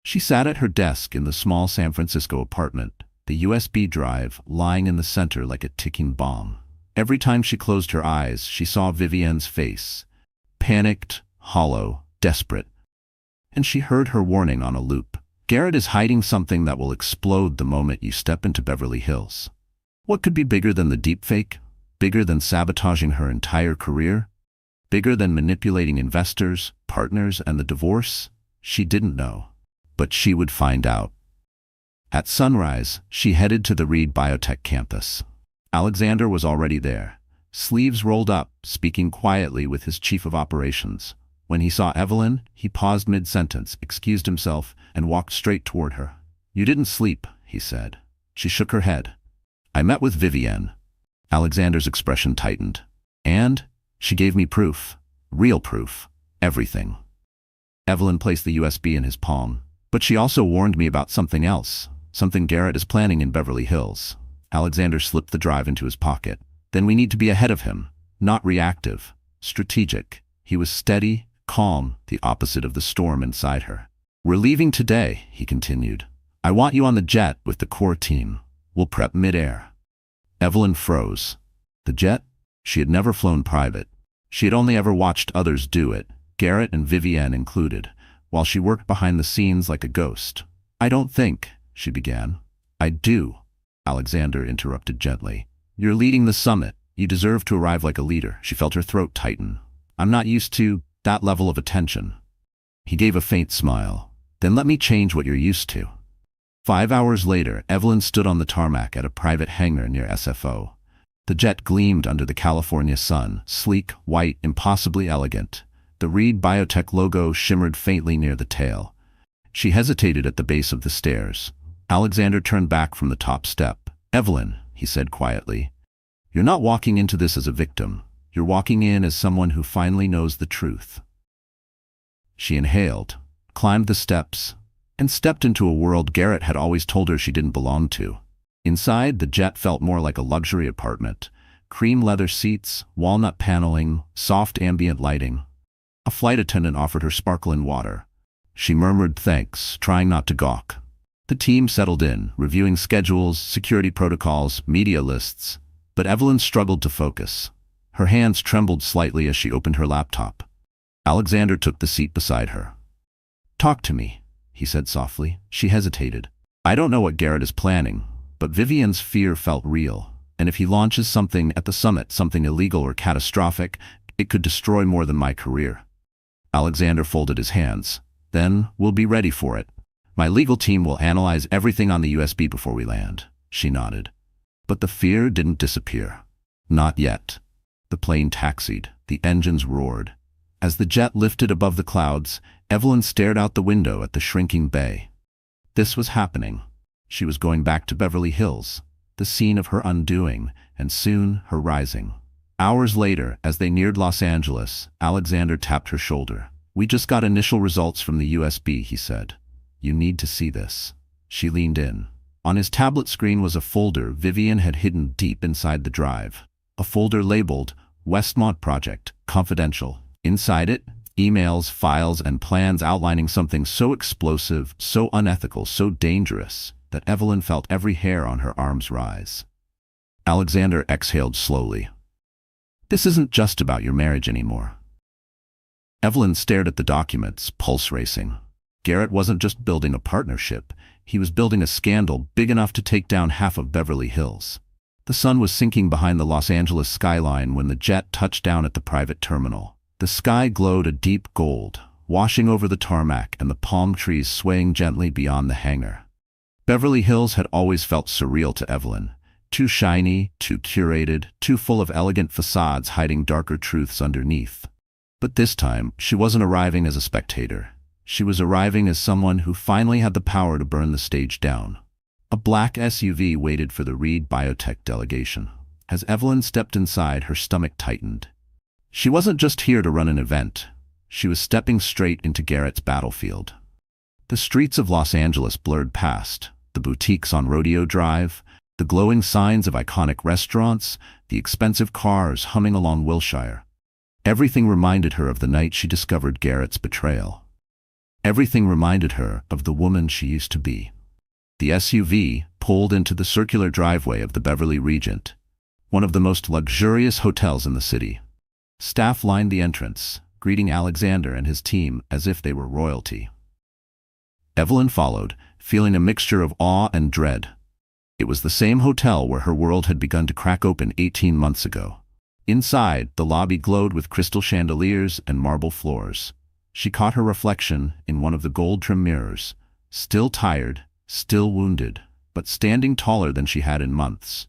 She sat at her desk in the small San Francisco apartment, the USB drive lying in the center like a ticking bomb. Every time she closed her eyes, she saw Vivienne's face. Panicked, hollow, desperate. And she heard her warning on a loop. Garrett is hiding something that will explode the moment you step into Beverly Hills. What could be bigger than the deepfake? Bigger than sabotaging her entire career? Bigger than manipulating investors, partners, and the divorce? She didn't know. But she would find out. At sunrise, she headed to the Reed Biotech campus. Alexander was already there, sleeves rolled up, speaking quietly with his chief of operations. When he saw Evelyn, he paused mid-sentence, excused himself, and walked straight toward her. You didn't sleep, he said. She shook her head. I met with Vivienne. Alexander's expression tightened. And she gave me proof. Real proof. Everything. Evelyn placed the USB in his palm. But she also warned me about something else. Something Garrett is planning in Beverly Hills. Alexander slipped the drive into his pocket. Then we need to be ahead of him. Not reactive. Strategic. He was steady, calm, the opposite of the storm inside her. We're leaving today, he continued. I want you on the jet with the core team. We'll prep mid-air. Evelyn froze. The jet? She had never flown private. She had only ever watched others do it, Garrett and Vivienne included, while she worked behind the scenes like a ghost. I don't think, she began. I do, Alexander interrupted gently. You're leading the summit. You deserve to arrive like a leader. She felt her throat tighten. I'm not used to that level of attention. He gave a faint smile. Then let me change what you're used to. 5 hours later, Evelyn stood on the tarmac at a private hangar near SFO. The jet gleamed under the California sun, sleek, white, impossibly elegant. The Reed Biotech logo shimmered faintly near the tail. She hesitated at the base of the stairs. Alexander turned back from the top step. Evelyn, he said quietly, you're not walking into this as a victim. You're walking in as someone who finally knows the truth. She inhaled, climbed the steps, and stepped into a world Garrett had always told her she didn't belong to. Inside, the jet felt more like a luxury apartment. Cream leather seats, walnut paneling, soft ambient lighting. A flight attendant offered her sparkling water. She murmured thanks, trying not to gawk. The team settled in, reviewing schedules, security protocols, media lists. But Evelyn struggled to focus. Her hands trembled slightly as she opened her laptop. Alexander took the seat beside her. Talk to me, he said softly. She hesitated. I don't know what Garrett is planning, but Vivienne's fear felt real. And if he launches something at the summit, something illegal or catastrophic, it could destroy more than my career. Alexander folded his hands. Then we'll be ready for it. My legal team will analyze everything on the USB before we land. She nodded. But the fear didn't disappear. Not yet. The plane taxied. The engines roared. As the jet lifted above the clouds, Evelyn stared out the window at the shrinking bay. This was happening. She was going back to Beverly Hills, the scene of her undoing, and soon her rising. Hours later, as they neared Los Angeles, Alexander tapped her shoulder. We just got initial results from the USB, he said. You need to see this. She leaned in. On his tablet screen was a folder Vivienne had hidden deep inside the drive. A folder labeled Westmont Project, Confidential. Inside it, emails, files, and plans outlining something so explosive, so unethical, so dangerous, that Evelyn felt every hair on her arms rise. Alexander exhaled slowly. This isn't just about your marriage anymore. Evelyn stared at the documents, pulse racing. Garrett wasn't just building a partnership, he was building a scandal big enough to take down half of Beverly Hills. The sun was sinking behind the Los Angeles skyline when the jet touched down at the private terminal. The sky glowed a deep gold, washing over the tarmac and the palm trees swaying gently beyond the hangar. Beverly Hills had always felt surreal to Evelyn. Too shiny, too curated, too full of elegant facades hiding darker truths underneath. But this time, she wasn't arriving as a spectator. She was arriving as someone who finally had the power to burn the stage down. A black SUV waited for the Reed Biotech delegation. As Evelyn stepped inside, her stomach tightened. She wasn't just here to run an event. She was stepping straight into Garrett's battlefield. The streets of Los Angeles blurred past, the boutiques on Rodeo Drive, the glowing signs of iconic restaurants, the expensive cars humming along Wilshire. Everything reminded her of the night she discovered Garrett's betrayal. Everything reminded her of the woman she used to be. The SUV pulled into the circular driveway of the Beverly Regent, one of the most luxurious hotels in the city. Staff lined the entrance, greeting Alexander and his team as if they were royalty. Evelyn followed, feeling a mixture of awe and dread. It was the same hotel where her world had begun to crack open 18 months ago. Inside, the lobby glowed with crystal chandeliers and marble floors. She caught her reflection in one of the gold-trimmed mirrors, still tired, still wounded, but standing taller than she had in months.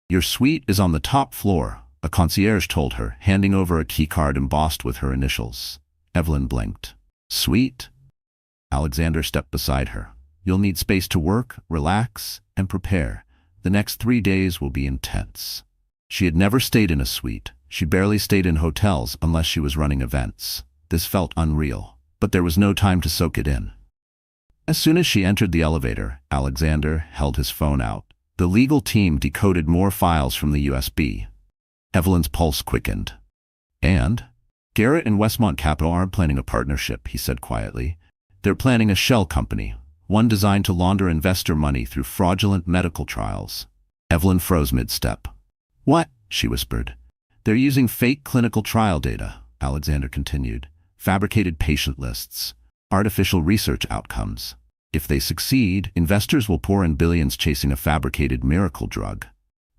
"Your suite is on the top floor," a concierge told her, handing over a keycard embossed with her initials. Evelyn blinked. "Suite?" Alexander stepped beside her. "You'll need space to work, relax, and prepare. The next 3 days will be intense." She had never stayed in a suite. She barely stayed in hotels unless she was running events. This felt unreal, but there was no time to soak it in. As soon as she entered the elevator, Alexander held his phone out. The legal team decoded more files from the USB. Evelyn's pulse quickened. "And? Garrett and Westmont Capital aren't planning a partnership," he said quietly. "They're planning a shell company, one designed to launder investor money through fraudulent medical trials." Evelyn froze mid-step. "What?" she whispered. "They're using fake clinical trial data," Alexander continued. "Fabricated patient lists, artificial research outcomes. If they succeed, investors will pour in billions chasing a fabricated miracle drug."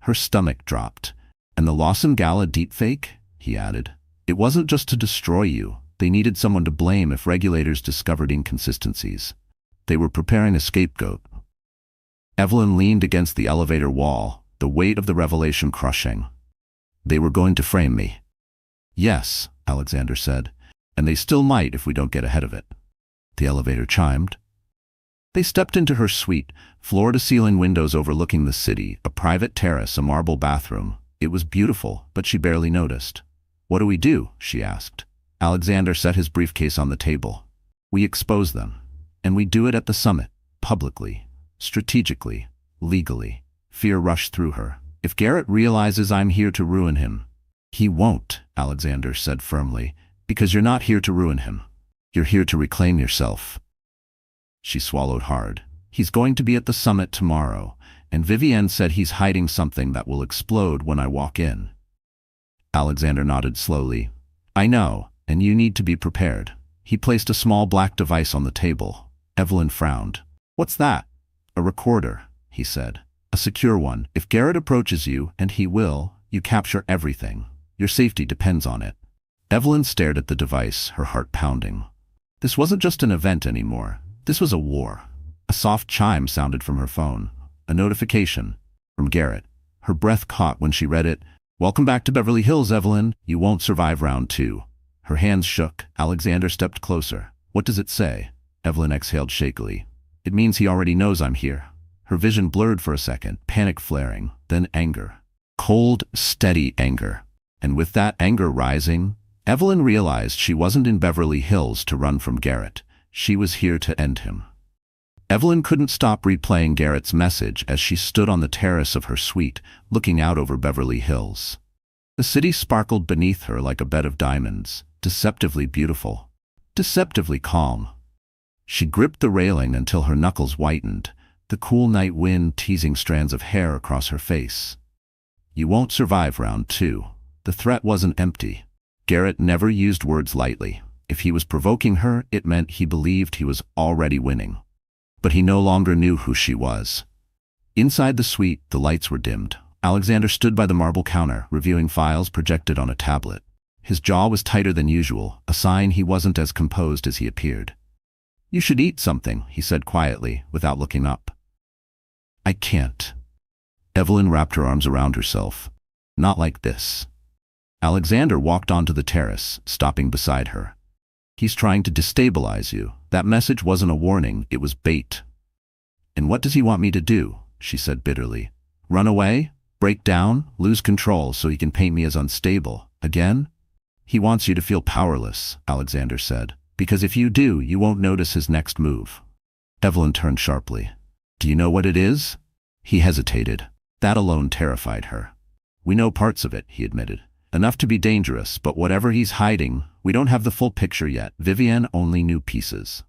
Her stomach dropped. "And the Lawson Gala deepfake?" he added. "It wasn't just to destroy you. They needed someone to blame if regulators discovered inconsistencies. They were preparing a scapegoat." Evelyn leaned against the elevator wall, the weight of the revelation crushing. "They were going to frame me." "Yes," Alexander said, "and they still might if we don't get ahead of it." The elevator chimed. They stepped into her suite, floor-to-ceiling windows overlooking the city, a private terrace, a marble bathroom. It was beautiful, but she barely noticed. "What do we do?" she asked. Alexander set his briefcase on the table. "We expose them. And we do it at the summit, publicly, strategically, legally." Fear rushed through her. "If Garrett realizes I'm here to ruin him—" "He won't," Alexander said firmly, "because you're not here to ruin him. You're here to reclaim yourself." She swallowed hard. "He's going to be at the summit tomorrow, and Vivienne said he's hiding something that will explode when I walk in." Alexander nodded slowly. "I know, and you need to be prepared." He placed a small black device on the table. Evelyn frowned. "What's that?" "A recorder," he said. "A secure one. If Garrett approaches you, and he will, you capture everything. Your safety depends on it." Evelyn stared at the device, her heart pounding. This wasn't just an event anymore. This was a war. A soft chime sounded from her phone. A notification from Garrett. Her breath caught when she read it. "Welcome back to Beverly Hills, Evelyn. You won't survive round 2. Her hands shook. Alexander stepped closer. "What does it say?" Evelyn exhaled shakily. "It means he already knows I'm here." Her vision blurred for a second, panic flaring, then anger. Cold, steady anger. And with that anger rising, Evelyn realized she wasn't in Beverly Hills to run from Garrett. She was here to end him. Evelyn couldn't stop replaying Garrett's message as she stood on the terrace of her suite, looking out over Beverly Hills. The city sparkled beneath her like a bed of diamonds, deceptively beautiful, deceptively calm. She gripped the railing until her knuckles whitened, the cool night wind teasing strands of hair across her face. "You won't survive round 2. The threat wasn't empty. Garrett never used words lightly. If he was provoking her, it meant he believed he was already winning. But he no longer knew who she was. Inside the suite, the lights were dimmed. Alexander stood by the marble counter, reviewing files projected on a tablet. His jaw was tighter than usual, a sign he wasn't as composed as he appeared. "You should eat something," he said quietly, without looking up. "I can't." Evelyn wrapped her arms around herself. "Not like this." Alexander walked onto the terrace, stopping beside her. "He's trying to destabilize you. That message wasn't a warning, it was bait." "And what does he want me to do?" she said bitterly. "Run away? Break down? Lose control so he can paint me as unstable? Again?" "He wants you to feel powerless," Alexander said. "Because if you do, you won't notice his next move." Evelyn turned sharply. "Do you know what it is?" He hesitated. That alone terrified her. "We know parts of it," he admitted. "Enough to be dangerous, but whatever he's hiding, we don't have the full picture yet. Vivienne only knew pieces."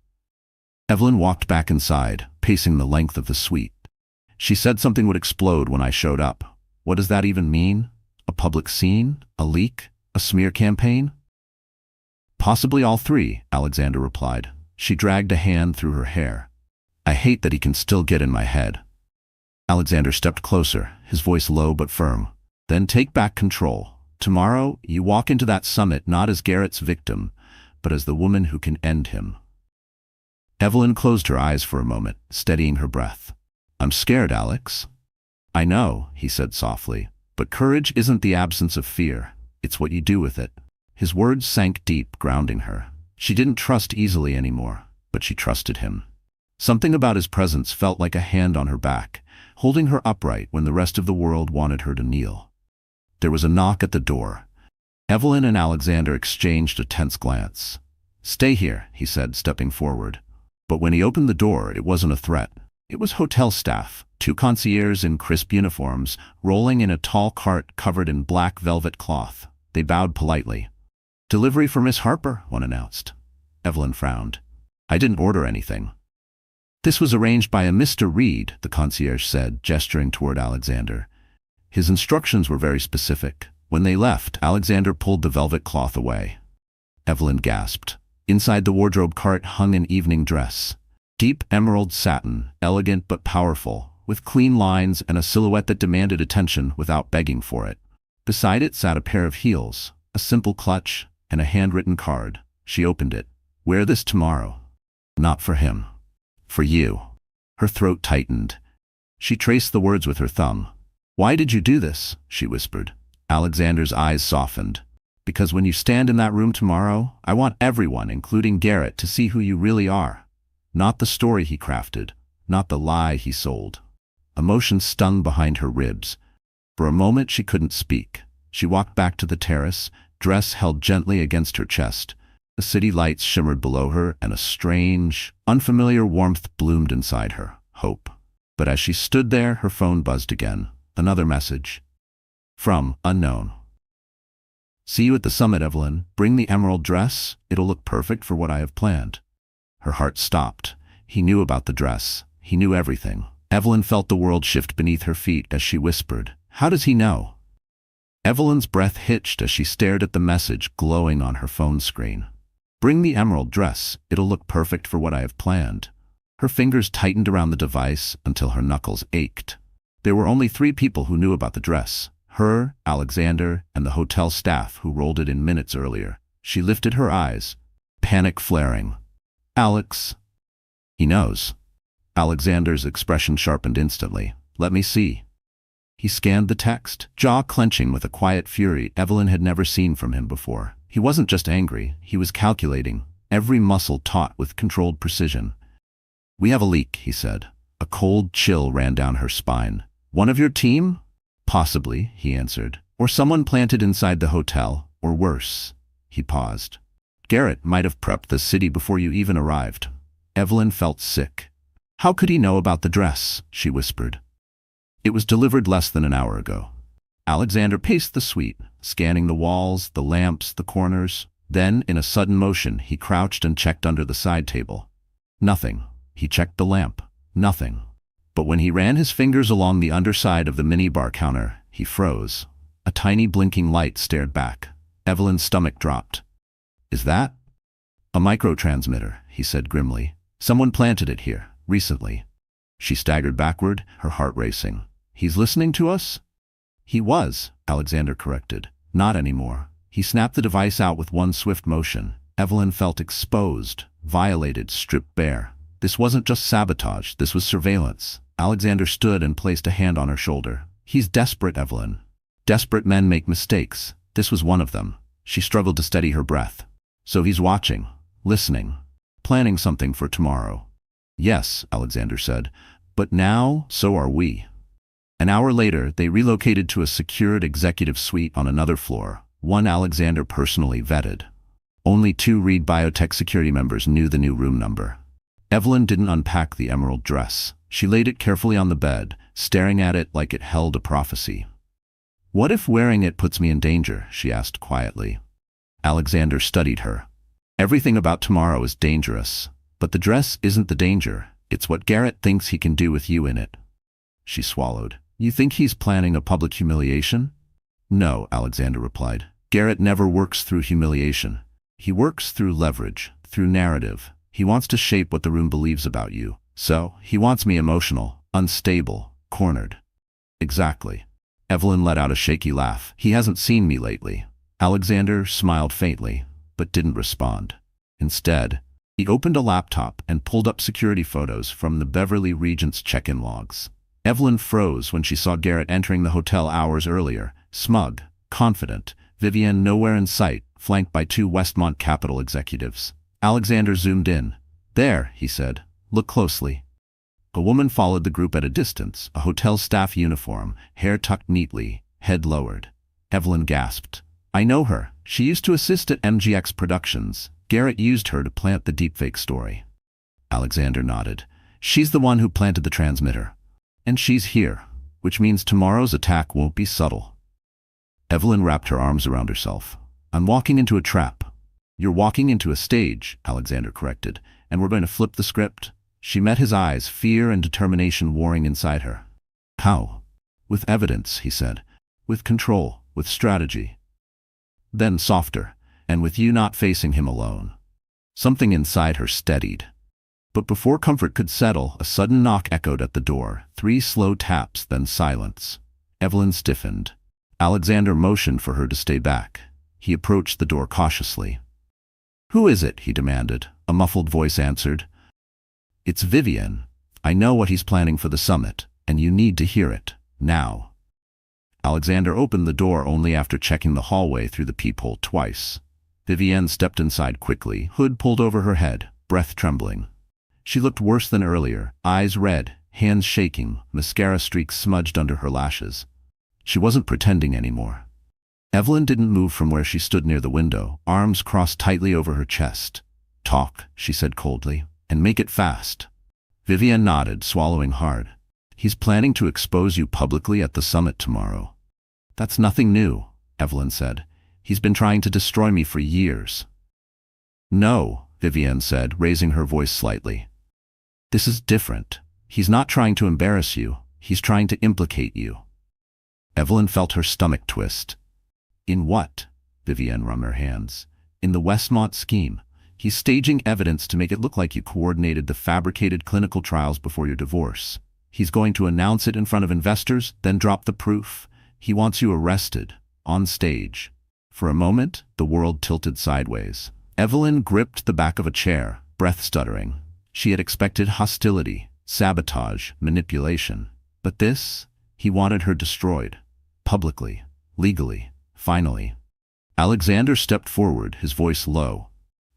Evelyn walked back inside, pacing the length of the suite. "She said something would explode when I showed up. What does that even mean? A public scene? A leak? A smear campaign?" "Possibly all three," Alexander replied. She dragged a hand through her hair. "I hate that he can still get in my head." Alexander stepped closer, his voice low but firm. "Then take back control. Tomorrow, you walk into that summit not as Garrett's victim, but as the woman who can end him." Evelyn closed her eyes for a moment, steadying her breath. "I'm scared, Alex." "I know," he said softly, "but courage isn't the absence of fear. It's what you do with it." His words sank deep, grounding her. She didn't trust easily anymore, but she trusted him. Something about his presence felt like a hand on her back, holding her upright when the rest of the world wanted her to kneel. There was a knock at the door. Evelyn and Alexander exchanged a tense glance. "Stay here," he said, stepping forward. But when he opened the door, it wasn't a threat. It was hotel staff, two concierges in crisp uniforms, rolling in a tall cart covered in black velvet cloth. They bowed politely. "Delivery for Miss Harper," one announced. Evelyn frowned. "I didn't order anything." "This was arranged by a Mr. Reed," the concierge said, gesturing toward Alexander. His instructions were very specific. When they left, Alexander pulled the velvet cloth away. Evelyn gasped. Inside the wardrobe cart hung an evening dress. Deep emerald satin, elegant but powerful, with clean lines and a silhouette that demanded attention without begging for it. Beside it sat a pair of heels, a simple clutch, and a handwritten card. She opened it. "Wear this tomorrow." "Not for him. For you." Her throat tightened. She traced the words with her thumb. "Why did you do this?" she whispered. Alexander's eyes softened. "Because when you stand in that room tomorrow, I want everyone, including Garrett, to see who you really are. Not the story he crafted, not the lie he sold." Emotion stung behind her ribs. For a moment she couldn't speak. She walked back to the terrace, dress held gently against her chest. The city lights shimmered below her, and a strange, unfamiliar warmth bloomed inside her. Hope. But as she stood there, her phone buzzed again. Another message. From unknown. "See you at the summit, Evelyn. Bring the emerald dress. It'll look perfect for what I have planned." Her heart stopped. He knew about the dress. He knew everything. Evelyn felt the world shift beneath her feet as she whispered, "How does he know?" Evelyn's breath hitched as she stared at the message glowing on her phone screen. "Bring the emerald dress. It'll look perfect for what I have planned." Her fingers tightened around the device until her knuckles ached. There were only 3 people who knew about the dress. Her, Alexander, and the hotel staff who rolled it in minutes earlier. She lifted her eyes, panic flaring. "Alex." "He knows." Alexander's expression sharpened instantly. "Let me see." He scanned the text, jaw clenching with a quiet fury Evelyn had never seen from him before. He wasn't just angry, he was calculating, every muscle taut with controlled precision. "We have a leak," he said. A cold chill ran down her spine. "One of your team?" "Possibly," he answered. "Or someone planted inside the hotel, or worse." He paused. "Garrett might have prepped the city before you even arrived." Evelyn felt sick. "How could he know about the dress?" she whispered. "It was delivered less than an hour ago." Alexander paced the suite, scanning the walls, the lamps, the corners. Then, in a sudden motion, he crouched and checked under the side table. Nothing. He checked the lamp. Nothing. But when he ran his fingers along the underside of the minibar counter, he froze. A tiny blinking light stared back. Evelyn's stomach dropped. "Is that?" A microtransmitter, he said grimly. Someone planted it here, recently. She staggered backward, her heart racing. He's listening to us? He was, Alexander corrected. Not anymore. He snapped the device out with one swift motion. Evelyn felt exposed, violated, stripped bare. This wasn't just sabotage, this was surveillance. Alexander stood and placed a hand on her shoulder. He's desperate, Evelyn. Desperate men make mistakes. This was one of them. She struggled to steady her breath. So he's watching, listening, planning something for tomorrow. Yes, Alexander said, but now, so are we. An hour later, they relocated to a secured executive suite on another floor, one Alexander personally vetted. Only 2 Reed Biotech security members knew the new room number. Evelyn didn't unpack the emerald dress. She laid it carefully on the bed, staring at it like it held a prophecy. What if wearing it puts me in danger? She asked quietly. Alexander studied her. Everything about tomorrow is dangerous, but the dress isn't the danger. It's what Garrett thinks he can do with you in it. She swallowed. You think he's planning a public humiliation? No, Alexander replied. Garrett never works through humiliation. He works through leverage, through narrative. He wants to shape what the room believes about you. So, he wants me emotional, unstable, cornered. Exactly. Evelyn let out a shaky laugh. He hasn't seen me lately. Alexander smiled faintly, but didn't respond. Instead, he opened a laptop and pulled up security photos from the Beverly Regent's check-in logs. Evelyn froze when she saw Garrett entering the hotel hours earlier, smug, confident, Vivienne nowhere in sight, flanked by 2 Westmont Capital executives. Alexander zoomed in. There, he said. Look closely. A woman followed the group at a distance, a hotel staff uniform, hair tucked neatly, head lowered. Evelyn gasped. I know her. She used to assist at MGX Productions. Garrett used her to plant the deepfake story. Alexander nodded. She's the one who planted the transmitter. And she's here, which means tomorrow's attack won't be subtle. Evelyn wrapped her arms around herself. I'm walking into a trap. You're walking into a stage, Alexander corrected, and we're going to flip the script. She met his eyes, fear and determination warring inside her. How? With evidence, he said. With control, with strategy. Then softer, and with you not facing him alone. Something inside her steadied. But before comfort could settle, a sudden knock echoed at the door. 3 slow taps, then silence. Evelyn stiffened. Alexander motioned for her to stay back. He approached the door cautiously. Who is it? He demanded. A muffled voice answered. It's Vivienne. I know what he's planning for the summit, and you need to hear it, now. Alexander opened the door only after checking the hallway through the peephole twice. Vivienne stepped inside quickly, hood pulled over her head, breath trembling. She looked worse than earlier, eyes red, hands shaking, mascara streaks smudged under her lashes. She wasn't pretending anymore. Evelyn didn't move from where she stood near the window, arms crossed tightly over her chest. Talk, she said coldly, and make it fast. Vivienne nodded, swallowing hard. He's planning to expose you publicly at the summit tomorrow. That's nothing new, Evelyn said. He's been trying to destroy me for years. No, Vivienne said, raising her voice slightly. This is different. He's not trying to embarrass you. He's trying to implicate you. Evelyn felt her stomach twist. In what? Vivienne wrung her hands. In the Westmont scheme. He's staging evidence to make it look like you coordinated the fabricated clinical trials before your divorce. He's going to announce it in front of investors, then drop the proof. He wants you arrested, on stage. For a moment, the world tilted sideways. Evelyn gripped the back of a chair, breath stuttering. She had expected hostility, sabotage, manipulation. But this, he wanted her destroyed. Publicly, legally, finally. Alexander stepped forward, his voice low.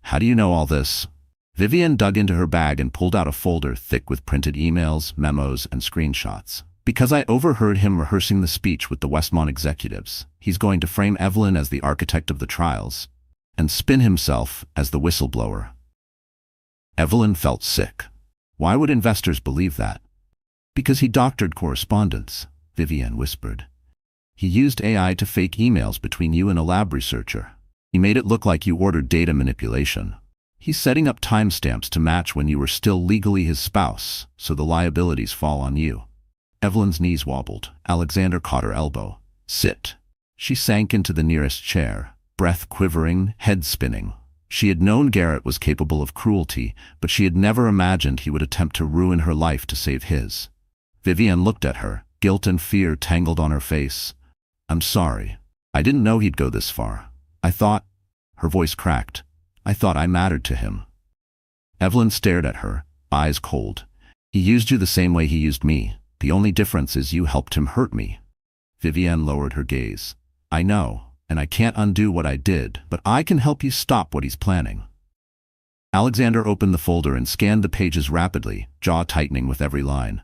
How do you know all this? Vivienne dug into her bag and pulled out a folder thick with printed emails, memos, and screenshots. Because I overheard him rehearsing the speech with the Westmont executives. He's going to frame Evelyn as the architect of the trials, and spin himself as the whistleblower. Evelyn felt sick. Why would investors believe that? Because he doctored correspondence, Vivienne whispered. He used AI to fake emails between you and a lab researcher. He made it look like you ordered data manipulation. He's setting up timestamps to match when you were still legally his spouse, so the liabilities fall on you. Evelyn's knees wobbled. Alexander caught her elbow. Sit. She sank into the nearest chair, breath quivering, head spinning. She had known Garrett was capable of cruelty, but she had never imagined he would attempt to ruin her life to save his. Vivienne looked at her, guilt and fear tangled on her face. "I'm sorry. I didn't know he'd go this far. I thought—" Her voice cracked. "I thought I mattered to him." Evelyn stared at her, eyes cold. "He used you the same way he used me. The only difference is you helped him hurt me." Vivienne lowered her gaze. "I know, and I can't undo what I did, but I can help you stop what he's planning." Alexander opened the folder and scanned the pages rapidly, jaw tightening with every line.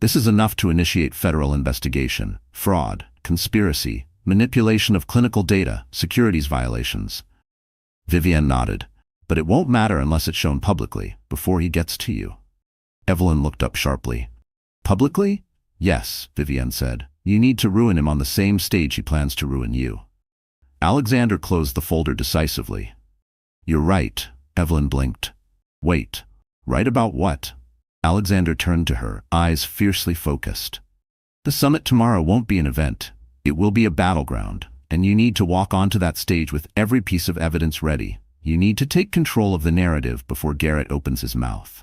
"This is enough to initiate federal investigation. Fraud, conspiracy, manipulation of clinical data, securities violations." Vivienne nodded. "But it won't matter unless it's shown publicly, before he gets to you." Evelyn looked up sharply. "Publicly?" "Yes," Vivienne said. "You need to ruin him on the same stage he plans to ruin you." Alexander closed the folder decisively. "You're right," Evelyn blinked. "Wait. Right about what?" Alexander turned to her, eyes fiercely focused. "The summit tomorrow won't be an event. It will be a battleground, and you need to walk onto that stage with every piece of evidence ready. You need to take control of the narrative before Garrett opens his mouth."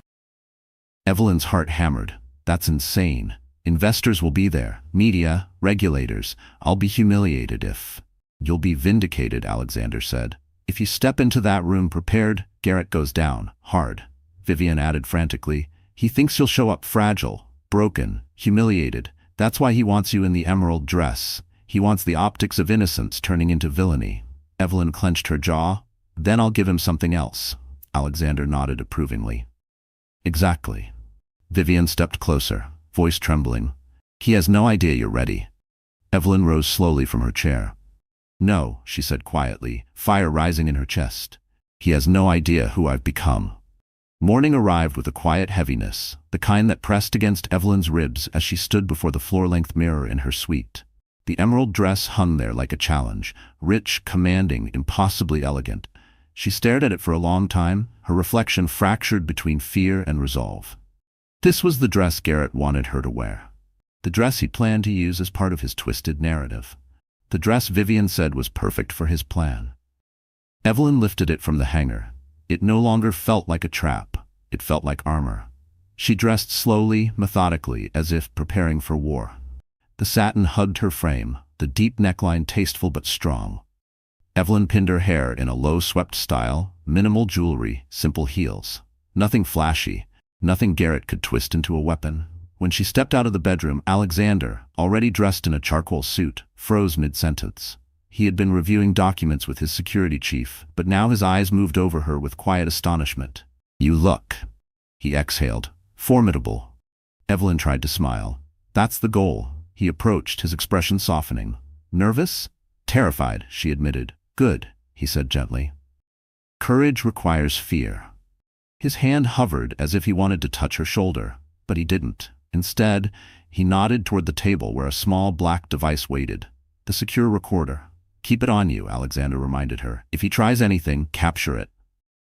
Evelyn's heart hammered. "That's insane. Investors will be there, media, regulators. I'll be humiliated if—" "You'll be vindicated," Alexander said. "If you step into that room prepared, Garrett goes down, hard." Vivienne added frantically, "He thinks you'll show up fragile, broken, humiliated. That's why he wants you in the emerald dress. He wants the optics of innocence turning into villainy." Evelyn clenched her jaw. "Then I'll give him something else." Alexander nodded approvingly. "Exactly." Vivienne stepped closer, voice trembling. "He has no idea you're ready." Evelyn rose slowly from her chair. "No," she said quietly, fire rising in her chest. "He has no idea who I've become." Morning arrived with a quiet heaviness, the kind that pressed against Evelyn's ribs as she stood before the floor-length mirror in her suite. The emerald dress hung there like a challenge, rich, commanding, impossibly elegant. She stared at it for a long time, her reflection fractured between fear and resolve. This was the dress Garrett wanted her to wear. The dress he planned to use as part of his twisted narrative. The dress Vivienne said was perfect for his plan. Evelyn lifted it from the hanger. It no longer felt like a trap. It felt like armor. She dressed slowly, methodically, as if preparing for war. The satin hugged her frame, the deep neckline tasteful but strong. Evelyn pinned her hair in a low-swept style, minimal jewelry, simple heels. Nothing flashy, nothing Garrett could twist into a weapon. When she stepped out of the bedroom, Alexander, already dressed in a charcoal suit, froze mid-sentence. He had been reviewing documents with his security chief, but now his eyes moved over her with quiet astonishment. "You look," he exhaled, "formidable." Evelyn tried to smile. "That's the goal." He approached, his expression softening. "Nervous?" "Terrified," she admitted. "Good," he said gently. "Courage requires fear." His hand hovered as if he wanted to touch her shoulder, but he didn't. Instead, he nodded toward the table where a small black device waited. "The secure recorder." "Keep it on you," Alexander reminded her. "If he tries anything, capture it."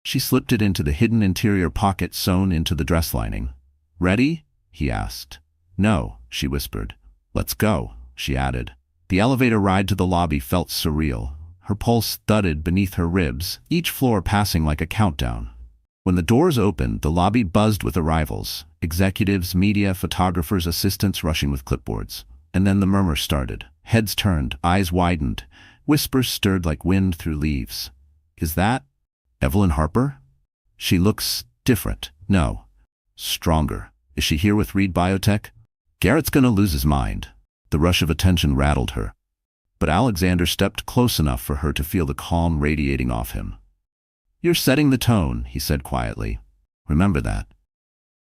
She slipped it into the hidden interior pocket sewn into the dress lining. "Ready?" he asked. "No," she whispered. "Let's go," she added. The elevator ride to the lobby felt surreal. Her pulse thudded beneath her ribs, each floor passing like a countdown. When the doors opened, the lobby buzzed with arrivals. Executives, media, photographers, assistants rushing with clipboards. And then the murmur started. Heads turned, eyes widened. Whispers stirred like wind through leaves. "Is that Evelyn Harper? She looks different." "No. Stronger. Is she here with Reed Biotech?" "Garrett's gonna lose his mind." The rush of attention rattled her. But Alexander stepped close enough for her to feel the calm radiating off him. "You're setting the tone," he said quietly. "Remember that."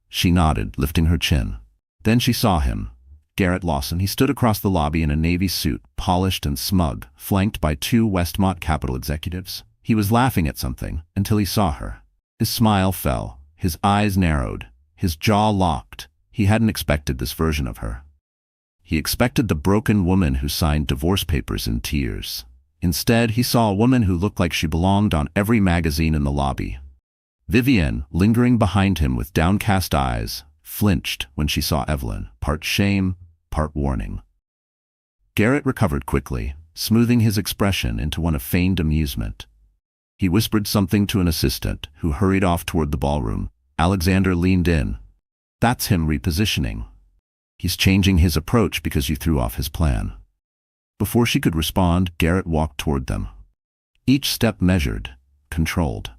She nodded, lifting her chin. Then she saw him. Garrett Lawson. He stood across the lobby in a navy suit, polished and smug, flanked by two Westmont Capital executives. He was laughing at something, until he saw her. His smile fell, his eyes narrowed, his jaw locked. He hadn't expected this version of her. He expected the broken woman who signed divorce papers in tears. Instead, he saw a woman who looked like she belonged on every magazine in the lobby. Vivienne, lingering behind him with downcast eyes, flinched when she saw Evelyn, part shame, part warning. Garrett recovered quickly, smoothing his expression into one of feigned amusement. He whispered something to an assistant, who hurried off toward the ballroom. Alexander leaned in. That's him repositioning. He's changing his approach because you threw off his plan. Before she could respond, Garrett walked toward them. Each step measured, controlled.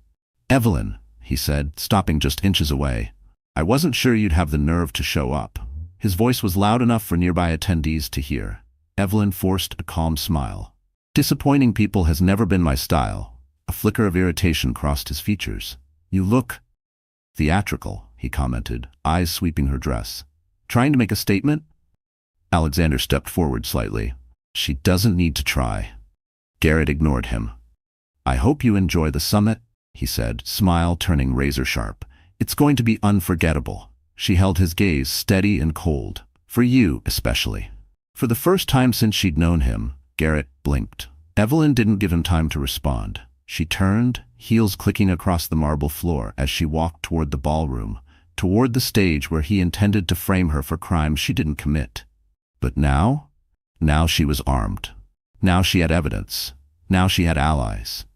Evelyn, he said, stopping just inches away. I wasn't sure you'd have the nerve to show up. His voice was loud enough for nearby attendees to hear. Evelyn forced a calm smile. Disappointing people has never been my style. A flicker of irritation crossed his features. You look theatrical, he commented, eyes sweeping her dress. Trying to make a statement? Alexander stepped forward slightly. She doesn't need to try. Garrett ignored him. I hope you enjoy the summit, he said, smile turning razor sharp. It's going to be unforgettable. She held his gaze steady and cold. For you, especially. For the first time since she'd known him, Garrett blinked. Evelyn didn't give him time to respond. She turned, heels clicking across the marble floor as she walked toward the ballroom, toward the stage where he intended to frame her for crimes she didn't commit. But now she was armed. Now she had evidence. Now she had allies.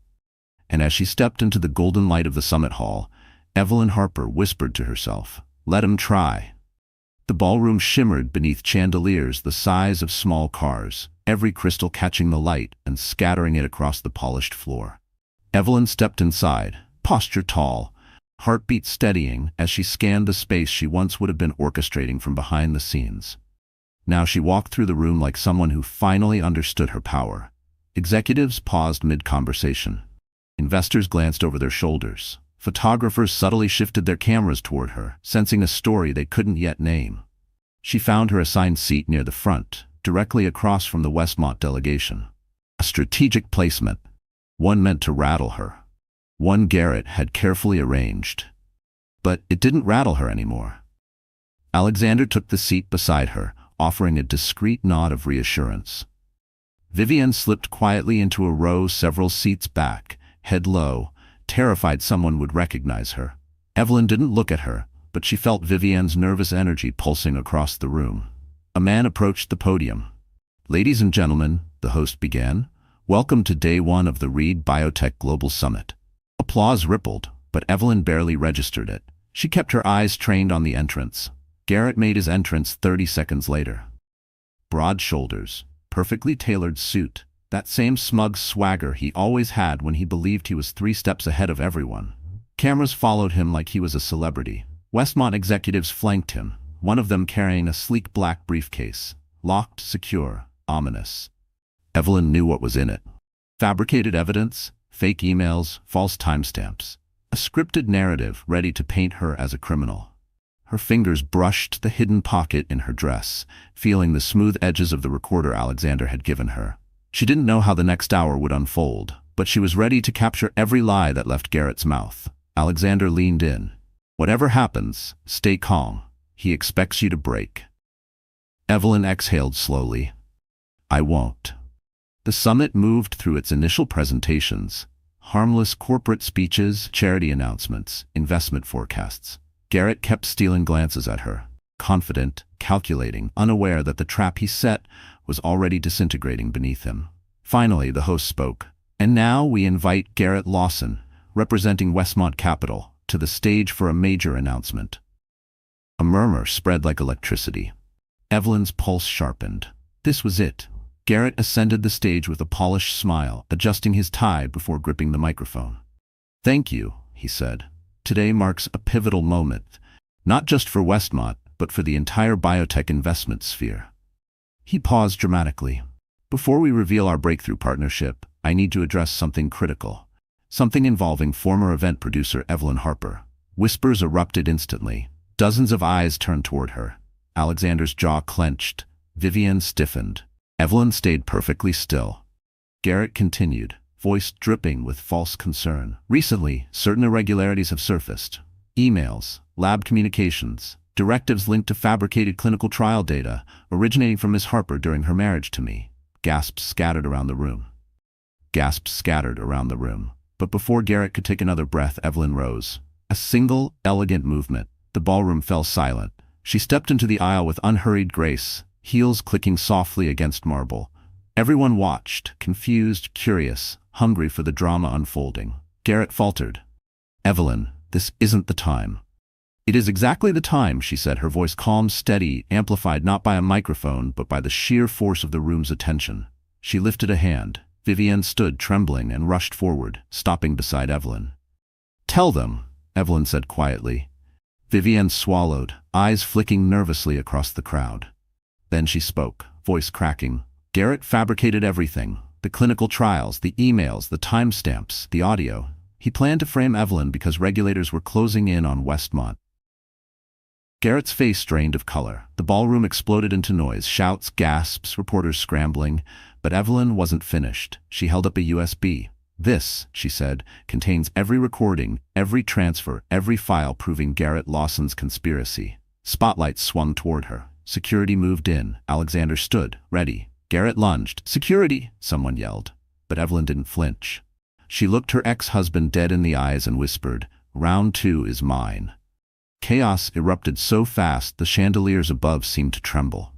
And as she stepped into the golden light of the summit hall, Evelyn Harper whispered to herself, let him try. The ballroom shimmered beneath chandeliers the size of small cars, every crystal catching the light and scattering it across the polished floor. Evelyn stepped inside, posture tall, heartbeat steadying as she scanned the space she once would have been orchestrating from behind the scenes. Now she walked through the room like someone who finally understood her power. Executives paused mid-conversation. Investors glanced over their shoulders. Photographers subtly shifted their cameras toward her, sensing a story they couldn't yet name. She found her assigned seat near the front, directly across from the Westmont delegation. A strategic placement, one meant to rattle her. One Garrett had carefully arranged. But it didn't rattle her anymore. Alexander took the seat beside her, offering a discreet nod of reassurance. Vivienne slipped quietly into a row several seats back, head low, terrified someone would recognize her. Evelyn didn't look at her, but she felt Vivienne's nervous energy pulsing across the room. A man approached the podium. Ladies and gentlemen, the host began, welcome to day one of the Reed Biotech Global Summit. Applause rippled, but Evelyn barely registered it. She kept her eyes trained on the entrance. Garrett made his entrance 30 seconds later. Broad shoulders, perfectly tailored suit, that same smug swagger he always had when he believed he was 3 steps ahead of everyone. Cameras followed him like he was a celebrity. Westmont executives flanked him, one of them carrying a sleek black briefcase. Locked, secure, ominous. Evelyn knew what was in it. Fabricated evidence, fake emails, false timestamps. A scripted narrative ready to paint her as a criminal. Her fingers brushed the hidden pocket in her dress, feeling the smooth edges of the recorder Alexander had given her. She didn't know how the next hour would unfold, but she was ready to capture every lie that left Garrett's mouth. Alexander leaned in. Whatever happens, stay calm. He expects you to break. Evelyn exhaled slowly. I won't. The summit moved through its initial presentations. Harmless corporate speeches, charity announcements, investment forecasts. Garrett kept stealing glances at her, confident, calculating, unaware that the trap he set was already disintegrating beneath him. Finally, the host spoke. And now we invite Garrett Lawson, representing Westmont Capital, to the stage for a major announcement. A murmur spread like electricity. Evelyn's pulse sharpened. This was it. Garrett ascended the stage with a polished smile, adjusting his tie before gripping the microphone. Thank you, he said. Today marks a pivotal moment, not just for Westmont, but for the entire biotech investment sphere. He paused dramatically. Before we reveal our breakthrough partnership, I need to address something critical. Something involving former event producer Evelyn Harper. Whispers erupted instantly. Dozens of eyes turned toward her. Alexander's jaw clenched. Vivienne stiffened. Evelyn stayed perfectly still. Garrett continued, voice dripping with false concern. Recently, certain irregularities have surfaced. Emails, lab communications, directives linked to fabricated clinical trial data originating from Ms. Harper during her marriage to me. Gasps scattered around the room. Gasps scattered around the room. But before Garrett could take another breath, Evelyn rose. A single, elegant movement. The ballroom fell silent. She stepped into the aisle with unhurried grace, heels clicking softly against marble. Everyone watched, confused, curious, hungry for the drama unfolding. Garrett faltered. "Evelyn, this isn't the time." "It is exactly the time," she said, her voice calm, steady, amplified not by a microphone but by the sheer force of the room's attention. She lifted a hand. Vivienne stood trembling and rushed forward, stopping beside Evelyn. "Tell them," Evelyn said quietly. Vivienne swallowed, eyes flicking nervously across the crowd. Then she spoke, voice cracking. "Garrett fabricated everything. The clinical trials, the emails, the timestamps, the audio. He planned to frame Evelyn because regulators were closing in on Westmont." Garrett's face drained of color. The ballroom exploded into noise, shouts, gasps, reporters scrambling. But Evelyn wasn't finished. She held up a USB. "This," she said, "contains every recording, every transfer, every file proving Garrett Lawson's conspiracy." Spotlights swung toward her. Security moved in. Alexander stood, ready. Garrett lunged. "Security!" someone yelled. But Evelyn didn't flinch. She looked her ex-husband dead in the eyes and whispered, "Round 2 is mine." Chaos erupted so fast the chandeliers above seemed to tremble.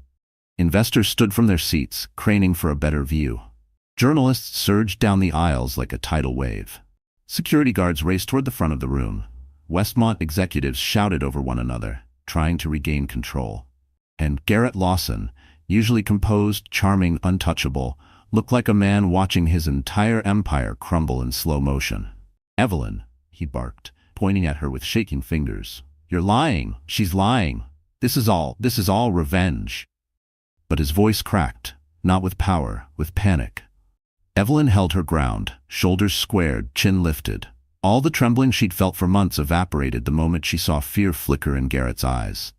Investors stood from their seats, craning for a better view. Journalists surged down the aisles like a tidal wave. Security guards raced toward the front of the room. Westmont executives shouted over one another, trying to regain control. And Garrett Lawson, usually composed, charming, untouchable, looked like a man watching his entire empire crumble in slow motion. "Evelyn," he barked, pointing at her with shaking fingers. "You're lying. She's lying. This is all revenge." But his voice cracked, not with power, with panic. Evelyn held her ground, shoulders squared, chin lifted. All the trembling she'd felt for months evaporated the moment she saw fear flicker in Garrett's eyes.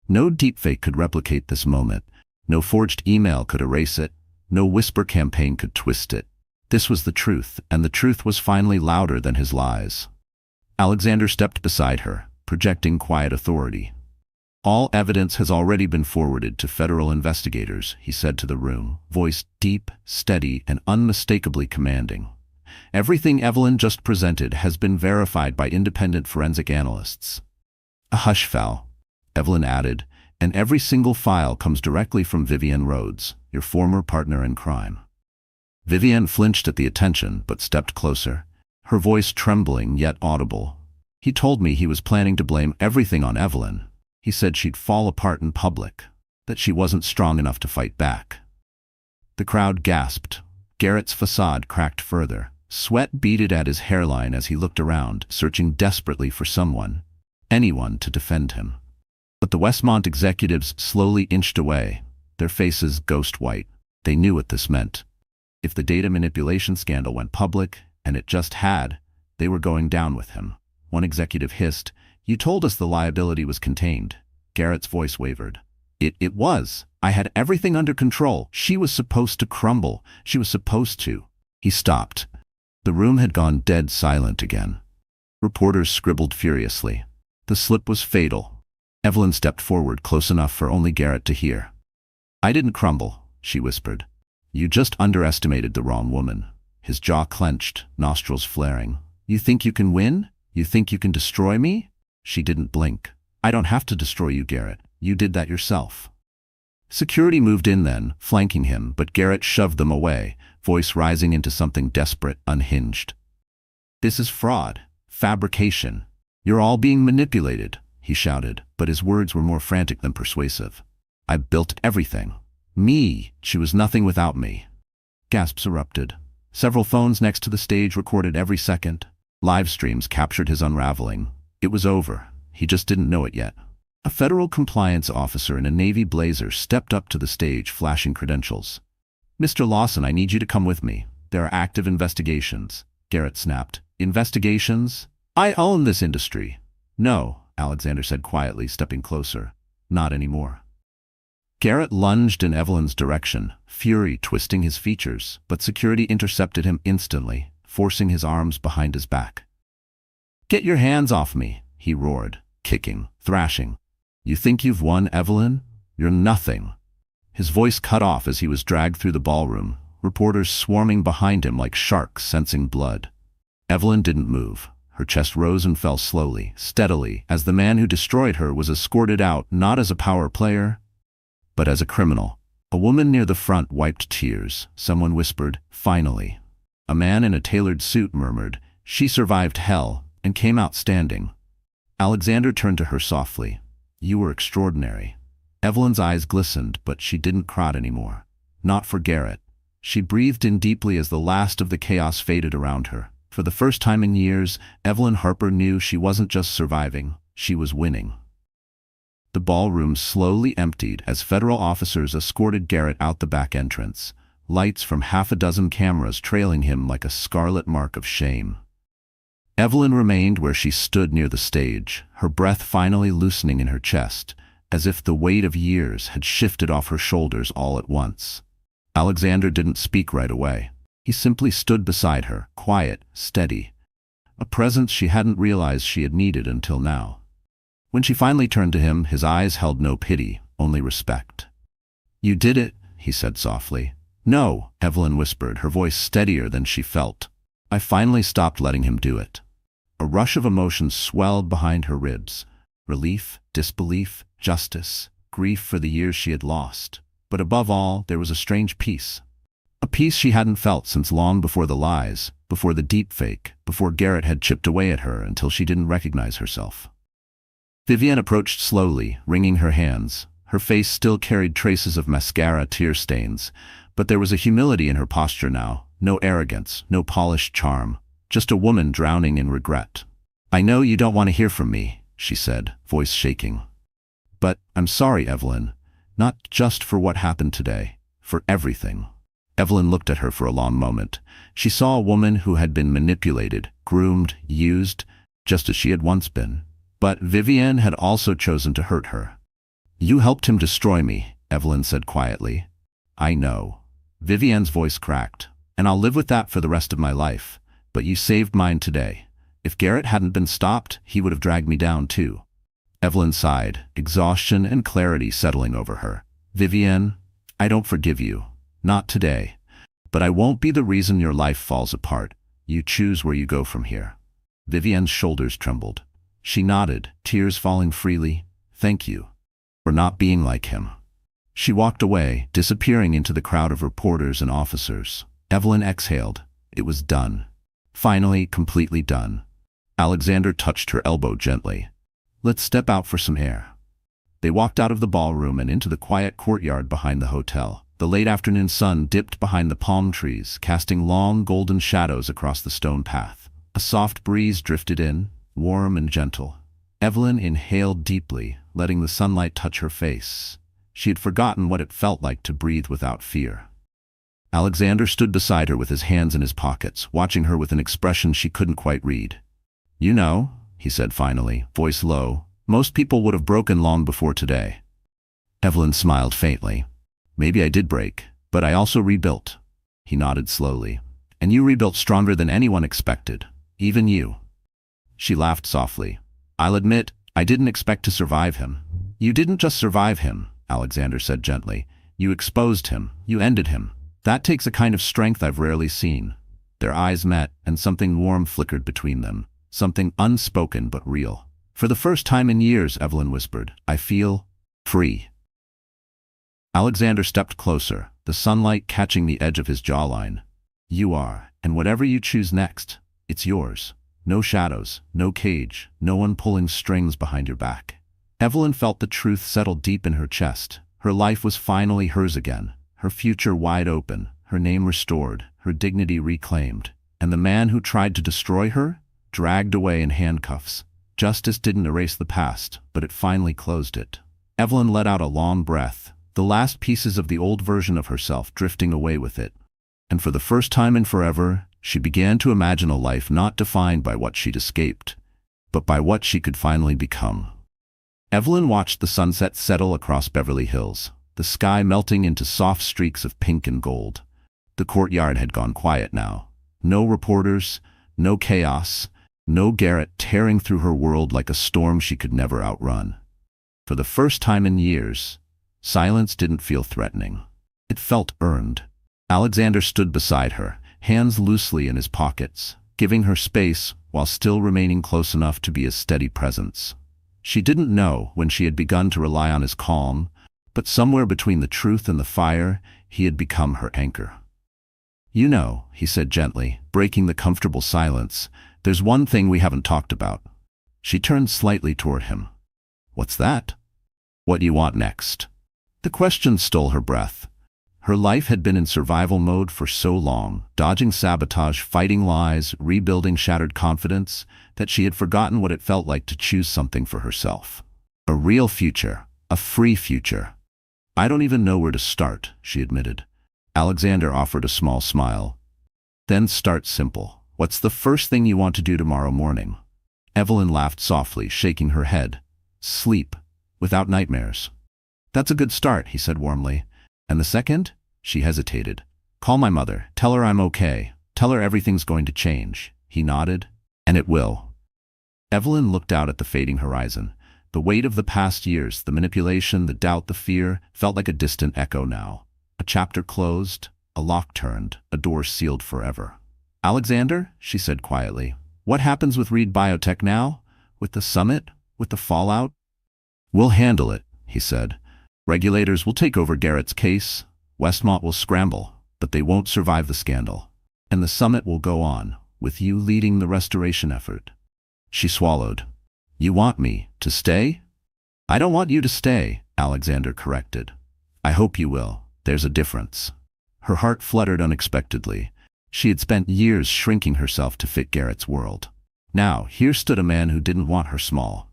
No deepfake could replicate this moment. No forged email could erase it. No whisper campaign could twist it. This was the truth, and the truth was finally louder than his lies. Alexander stepped beside her, projecting quiet authority. "All evidence has already been forwarded to federal investigators," he said to the room, voice deep, steady, and unmistakably commanding. "Everything Evelyn just presented has been verified by independent forensic analysts." A hush fell. Evelyn added, "And every single file comes directly from Vivienne Rhodes, your former partner in crime." Vivienne flinched at the attention, but stepped closer, her voice trembling yet audible. "He told me he was planning to blame everything on Evelyn. He said she'd fall apart in public, that she wasn't strong enough to fight back." The crowd gasped. Garrett's facade cracked further. Sweat beaded at his hairline as he looked around, searching desperately for someone, anyone to defend him. But the Westmont executives slowly inched away, their faces ghost white. They knew what this meant. If the data manipulation scandal went public, and it just had, they were going down with him. One executive hissed, "You told us the liability was contained." Garrett's voice wavered. It was. I had everything under control. She was supposed to crumble. She was supposed to." He stopped. The room had gone dead silent again. Reporters scribbled furiously. The slip was fatal. Evelyn stepped forward close enough for only Garrett to hear. "I didn't crumble," she whispered. "You just underestimated the wrong woman." His jaw clenched, nostrils flaring. "You think you can win? You think you can destroy me?" She didn't blink. "I don't have to destroy you, Garrett. You did that yourself." Security moved in then, flanking him, but Garrett shoved them away, voice rising into something desperate, unhinged. "This is fraud. Fabrication. You're all being manipulated," he shouted, but his words were more frantic than persuasive. "I built everything. Me. She was nothing without me." Gasps erupted. Several phones next to the stage recorded every second. Live streams captured his unraveling. It was over. He just didn't know it yet. A federal compliance officer in a navy blazer stepped up to the stage, flashing credentials. "Mr. Lawson, I need you to come with me. There are active investigations." Garrett snapped. "Investigations? I own this industry." "No," Alexander said quietly, stepping closer. "Not anymore." Garrett lunged in Evelyn's direction, fury twisting his features, but security intercepted him instantly, forcing his arms behind his back. "Get your hands off me," he roared, kicking, thrashing. "You think you've won, Evelyn? You're nothing." His voice cut off as he was dragged through the ballroom, reporters swarming behind him like sharks sensing blood. Evelyn didn't move. Her chest rose and fell slowly, steadily, as the man who destroyed her was escorted out not as a power player, but as a criminal. A woman near the front wiped tears. Someone whispered, "Finally." A man in a tailored suit murmured, She survived hell and came out standing. Alexander turned to her softly. You were extraordinary. Evelyn's eyes glistened, but she didn't cry anymore. Not for Garrett. She breathed in deeply as the last of the chaos faded around her. For the first time in years, Evelyn Harper knew she wasn't just surviving, she was winning. The ballroom slowly emptied as federal officers escorted Garrett out the back entrance, lights from half a dozen cameras trailing him like a scarlet mark of shame. Evelyn remained where she stood near the stage, her breath finally loosening in her chest, as if the weight of years had shifted off her shoulders all at once. Alexander didn't speak right away. He simply stood beside her, quiet, steady, a presence she hadn't realized she had needed until now. When she finally turned to him, his eyes held no pity, only respect. You did it, he said softly. No, Evelyn whispered, her voice steadier than she felt. I finally stopped letting him do it. A rush of emotion swelled behind her ribs. Relief, disbelief, justice, grief for the years she had lost. But above all, there was a strange peace. A peace she hadn't felt since long before the lies, before the deepfake, before Garrett had chipped away at her until she didn't recognize herself. Vivienne approached slowly, wringing her hands. Her face still carried traces of mascara tear stains, but there was a humility in her posture now, no arrogance, no polished charm, just a woman drowning in regret. I know you don't want to hear from me, she said, voice shaking. But I'm sorry, Evelyn, not just for what happened today, for everything. Evelyn looked at her for a long moment. She saw a woman who had been manipulated, groomed, used, just as she had once been. But Vivienne had also chosen to hurt her. You helped him destroy me, Evelyn said quietly. I know. Vivienne's voice cracked. And I'll live with that for the rest of my life. But you saved mine today. If Garrett hadn't been stopped, he would have dragged me down too. Evelyn sighed, exhaustion and clarity settling over her. Vivienne, I don't forgive you. Not today. But I won't be the reason your life falls apart. You choose where you go from here. Vivienne's shoulders trembled. She nodded, tears falling freely. Thank you. For not being like him. She walked away, disappearing into the crowd of reporters and officers. Evelyn exhaled. It was done. Finally, completely done. Alexander touched her elbow gently. Let's step out for some air. They walked out of the ballroom and into the quiet courtyard behind the hotel. The late afternoon sun dipped behind the palm trees, casting long golden shadows across the stone path. A soft breeze drifted in, warm and gentle. Evelyn inhaled deeply, letting the sunlight touch her face. She had forgotten what it felt like to breathe without fear. Alexander stood beside her with his hands in his pockets, watching her with an expression she couldn't quite read. You know, he said finally, voice low, most people would have broken long before today. Evelyn smiled faintly. Maybe I did break, but I also rebuilt. He nodded slowly. And you rebuilt stronger than anyone expected. Even you. She laughed softly. I'll admit, I didn't expect to survive him. You didn't just survive him, Alexander said gently. You exposed him. You ended him. That takes a kind of strength I've rarely seen. Their eyes met, and something warm flickered between them. Something unspoken but real. For the first time in years, Evelyn whispered, I feel free. Alexander stepped closer, the sunlight catching the edge of his jawline. You are, and whatever you choose next, it's yours. No shadows, no cage, no one pulling strings behind your back. Evelyn felt the truth settle deep in her chest. Her life was finally hers again, her future wide open, her name restored, her dignity reclaimed. And the man who tried to destroy her, dragged away in handcuffs. Justice didn't erase the past, but it finally closed it. Evelyn let out a long breath, the last pieces of the old version of herself drifting away with it. And for the first time in forever, she began to imagine a life not defined by what she'd escaped, but by what she could finally become. Evelyn watched the sunset settle across Beverly Hills, the sky melting into soft streaks of pink and gold. The courtyard had gone quiet now. No reporters, no chaos, no Garrett tearing through her world like a storm she could never outrun. For the first time in years, silence didn't feel threatening. It felt earned. Alexander stood beside her, hands loosely in his pockets, giving her space while still remaining close enough to be a steady presence. She didn't know when she had begun to rely on his calm, but somewhere between the truth and the fire, he had become her anchor. You know, he said gently, breaking the comfortable silence, there's one thing we haven't talked about. She turned slightly toward him. What's that? What do you want next? The question stole her breath. Her life had been in survival mode for so long, dodging sabotage, fighting lies, rebuilding shattered confidence, that she had forgotten what it felt like to choose something for herself. A real future, a free future. I don't even know where to start, she admitted. Alexander offered a small smile. Then start simple. What's the first thing you want to do tomorrow morning? Evelyn laughed softly, shaking her head. Sleep, without nightmares. That's a good start, he said warmly. And the second? She hesitated. Call my mother. Tell her I'm okay. Tell her everything's going to change. He nodded. And it will. Evelyn looked out at the fading horizon. The weight of the past years, the manipulation, the doubt, the fear, felt like a distant echo now. A chapter closed, a lock turned, a door sealed forever. Alexander, she said quietly, what happens with Reed Biotech now? With the summit? With the fallout? We'll handle it, he said. Regulators will take over Garrett's case. Westmont will scramble, but they won't survive the scandal. And the summit will go on, with you leading the restoration effort. She swallowed. You want me to stay? I don't want you to stay, Alexander corrected. I hope you will. There's a difference. Her heart fluttered unexpectedly. She had spent years shrinking herself to fit Garrett's world. Now, here stood a man who didn't want her small.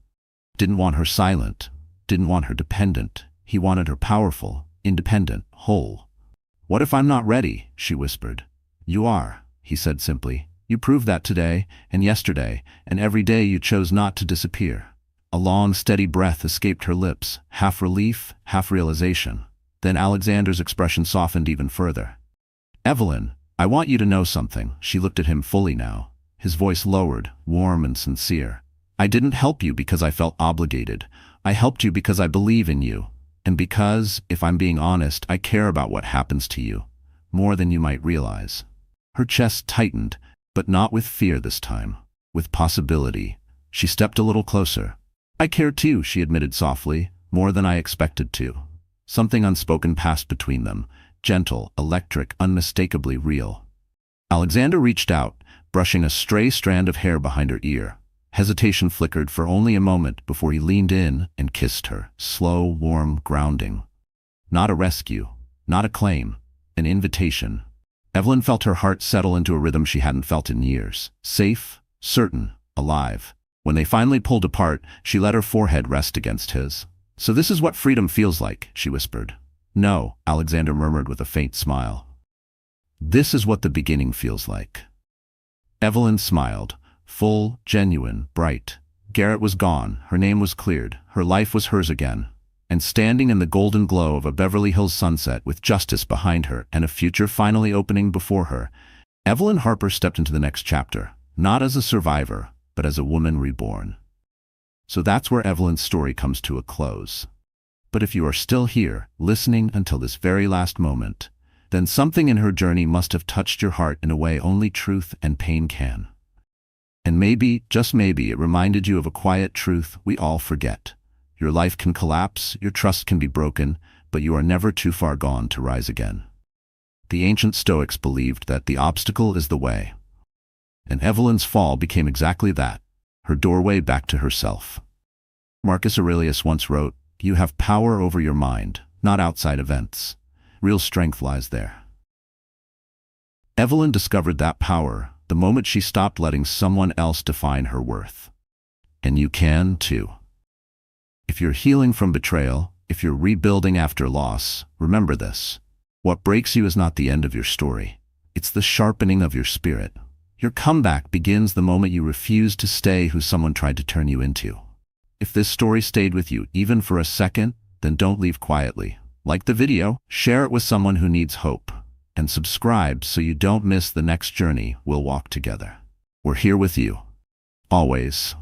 Didn't want her silent. Didn't want her dependent. He wanted her powerful, independent, whole. What if I'm not ready? She whispered. You are, he said simply. You proved that today, and yesterday, and every day you chose not to disappear. A long, steady breath escaped her lips, half relief, half realization. Then Alexander's expression softened even further. Evelyn, I want you to know something. She looked at him fully now. His voice lowered, warm and sincere. I didn't help you because I felt obligated. I helped you because I believe in you. And because, if I'm being honest, I care about what happens to you. More than you might realize. Her chest tightened, but not with fear this time. With possibility. She stepped a little closer. I care too, she admitted softly, more than I expected to. Something unspoken passed between them. Gentle, electric, unmistakably real. Alexander reached out, brushing a stray strand of hair behind her ear. Hesitation flickered for only a moment before he leaned in and kissed her, slow, warm, grounding. Not a rescue, not a claim, an invitation. Evelyn felt her heart settle into a rhythm she hadn't felt in years. Safe, certain, alive. When they finally pulled apart, she let her forehead rest against his. So this is what freedom feels like, she whispered. No, Alexander murmured with a faint smile. This is what the beginning feels like. Evelyn smiled. Full, genuine, bright. Garrett was gone, her name was cleared, her life was hers again. And standing in the golden glow of a Beverly Hills sunset with justice behind her and a future finally opening before her, Evelyn Harper stepped into the next chapter, not as a survivor, but as a woman reborn. So that's where Evelyn's story comes to a close. But if you are still here, listening until this very last moment, then something in her journey must have touched your heart in a way only truth and pain can. And maybe, just maybe, it reminded you of a quiet truth we all forget. Your life can collapse, your trust can be broken, but you are never too far gone to rise again. The ancient Stoics believed that the obstacle is the way. And Evelyn's fall became exactly that, her doorway back to herself. Marcus Aurelius once wrote, "You have power over your mind, not outside events. Real strength lies there." Evelyn discovered that power the moment she stopped letting someone else define her worth. And you can, too. If you're healing from betrayal, if you're rebuilding after loss, remember this. What breaks you is not the end of your story. It's the sharpening of your spirit. Your comeback begins the moment you refuse to stay who someone tried to turn you into. If this story stayed with you even for a second, then don't leave quietly. Like the video, share it with someone who needs hope. And subscribe so you don't miss the next journey we'll walk together. We're here with you. Always.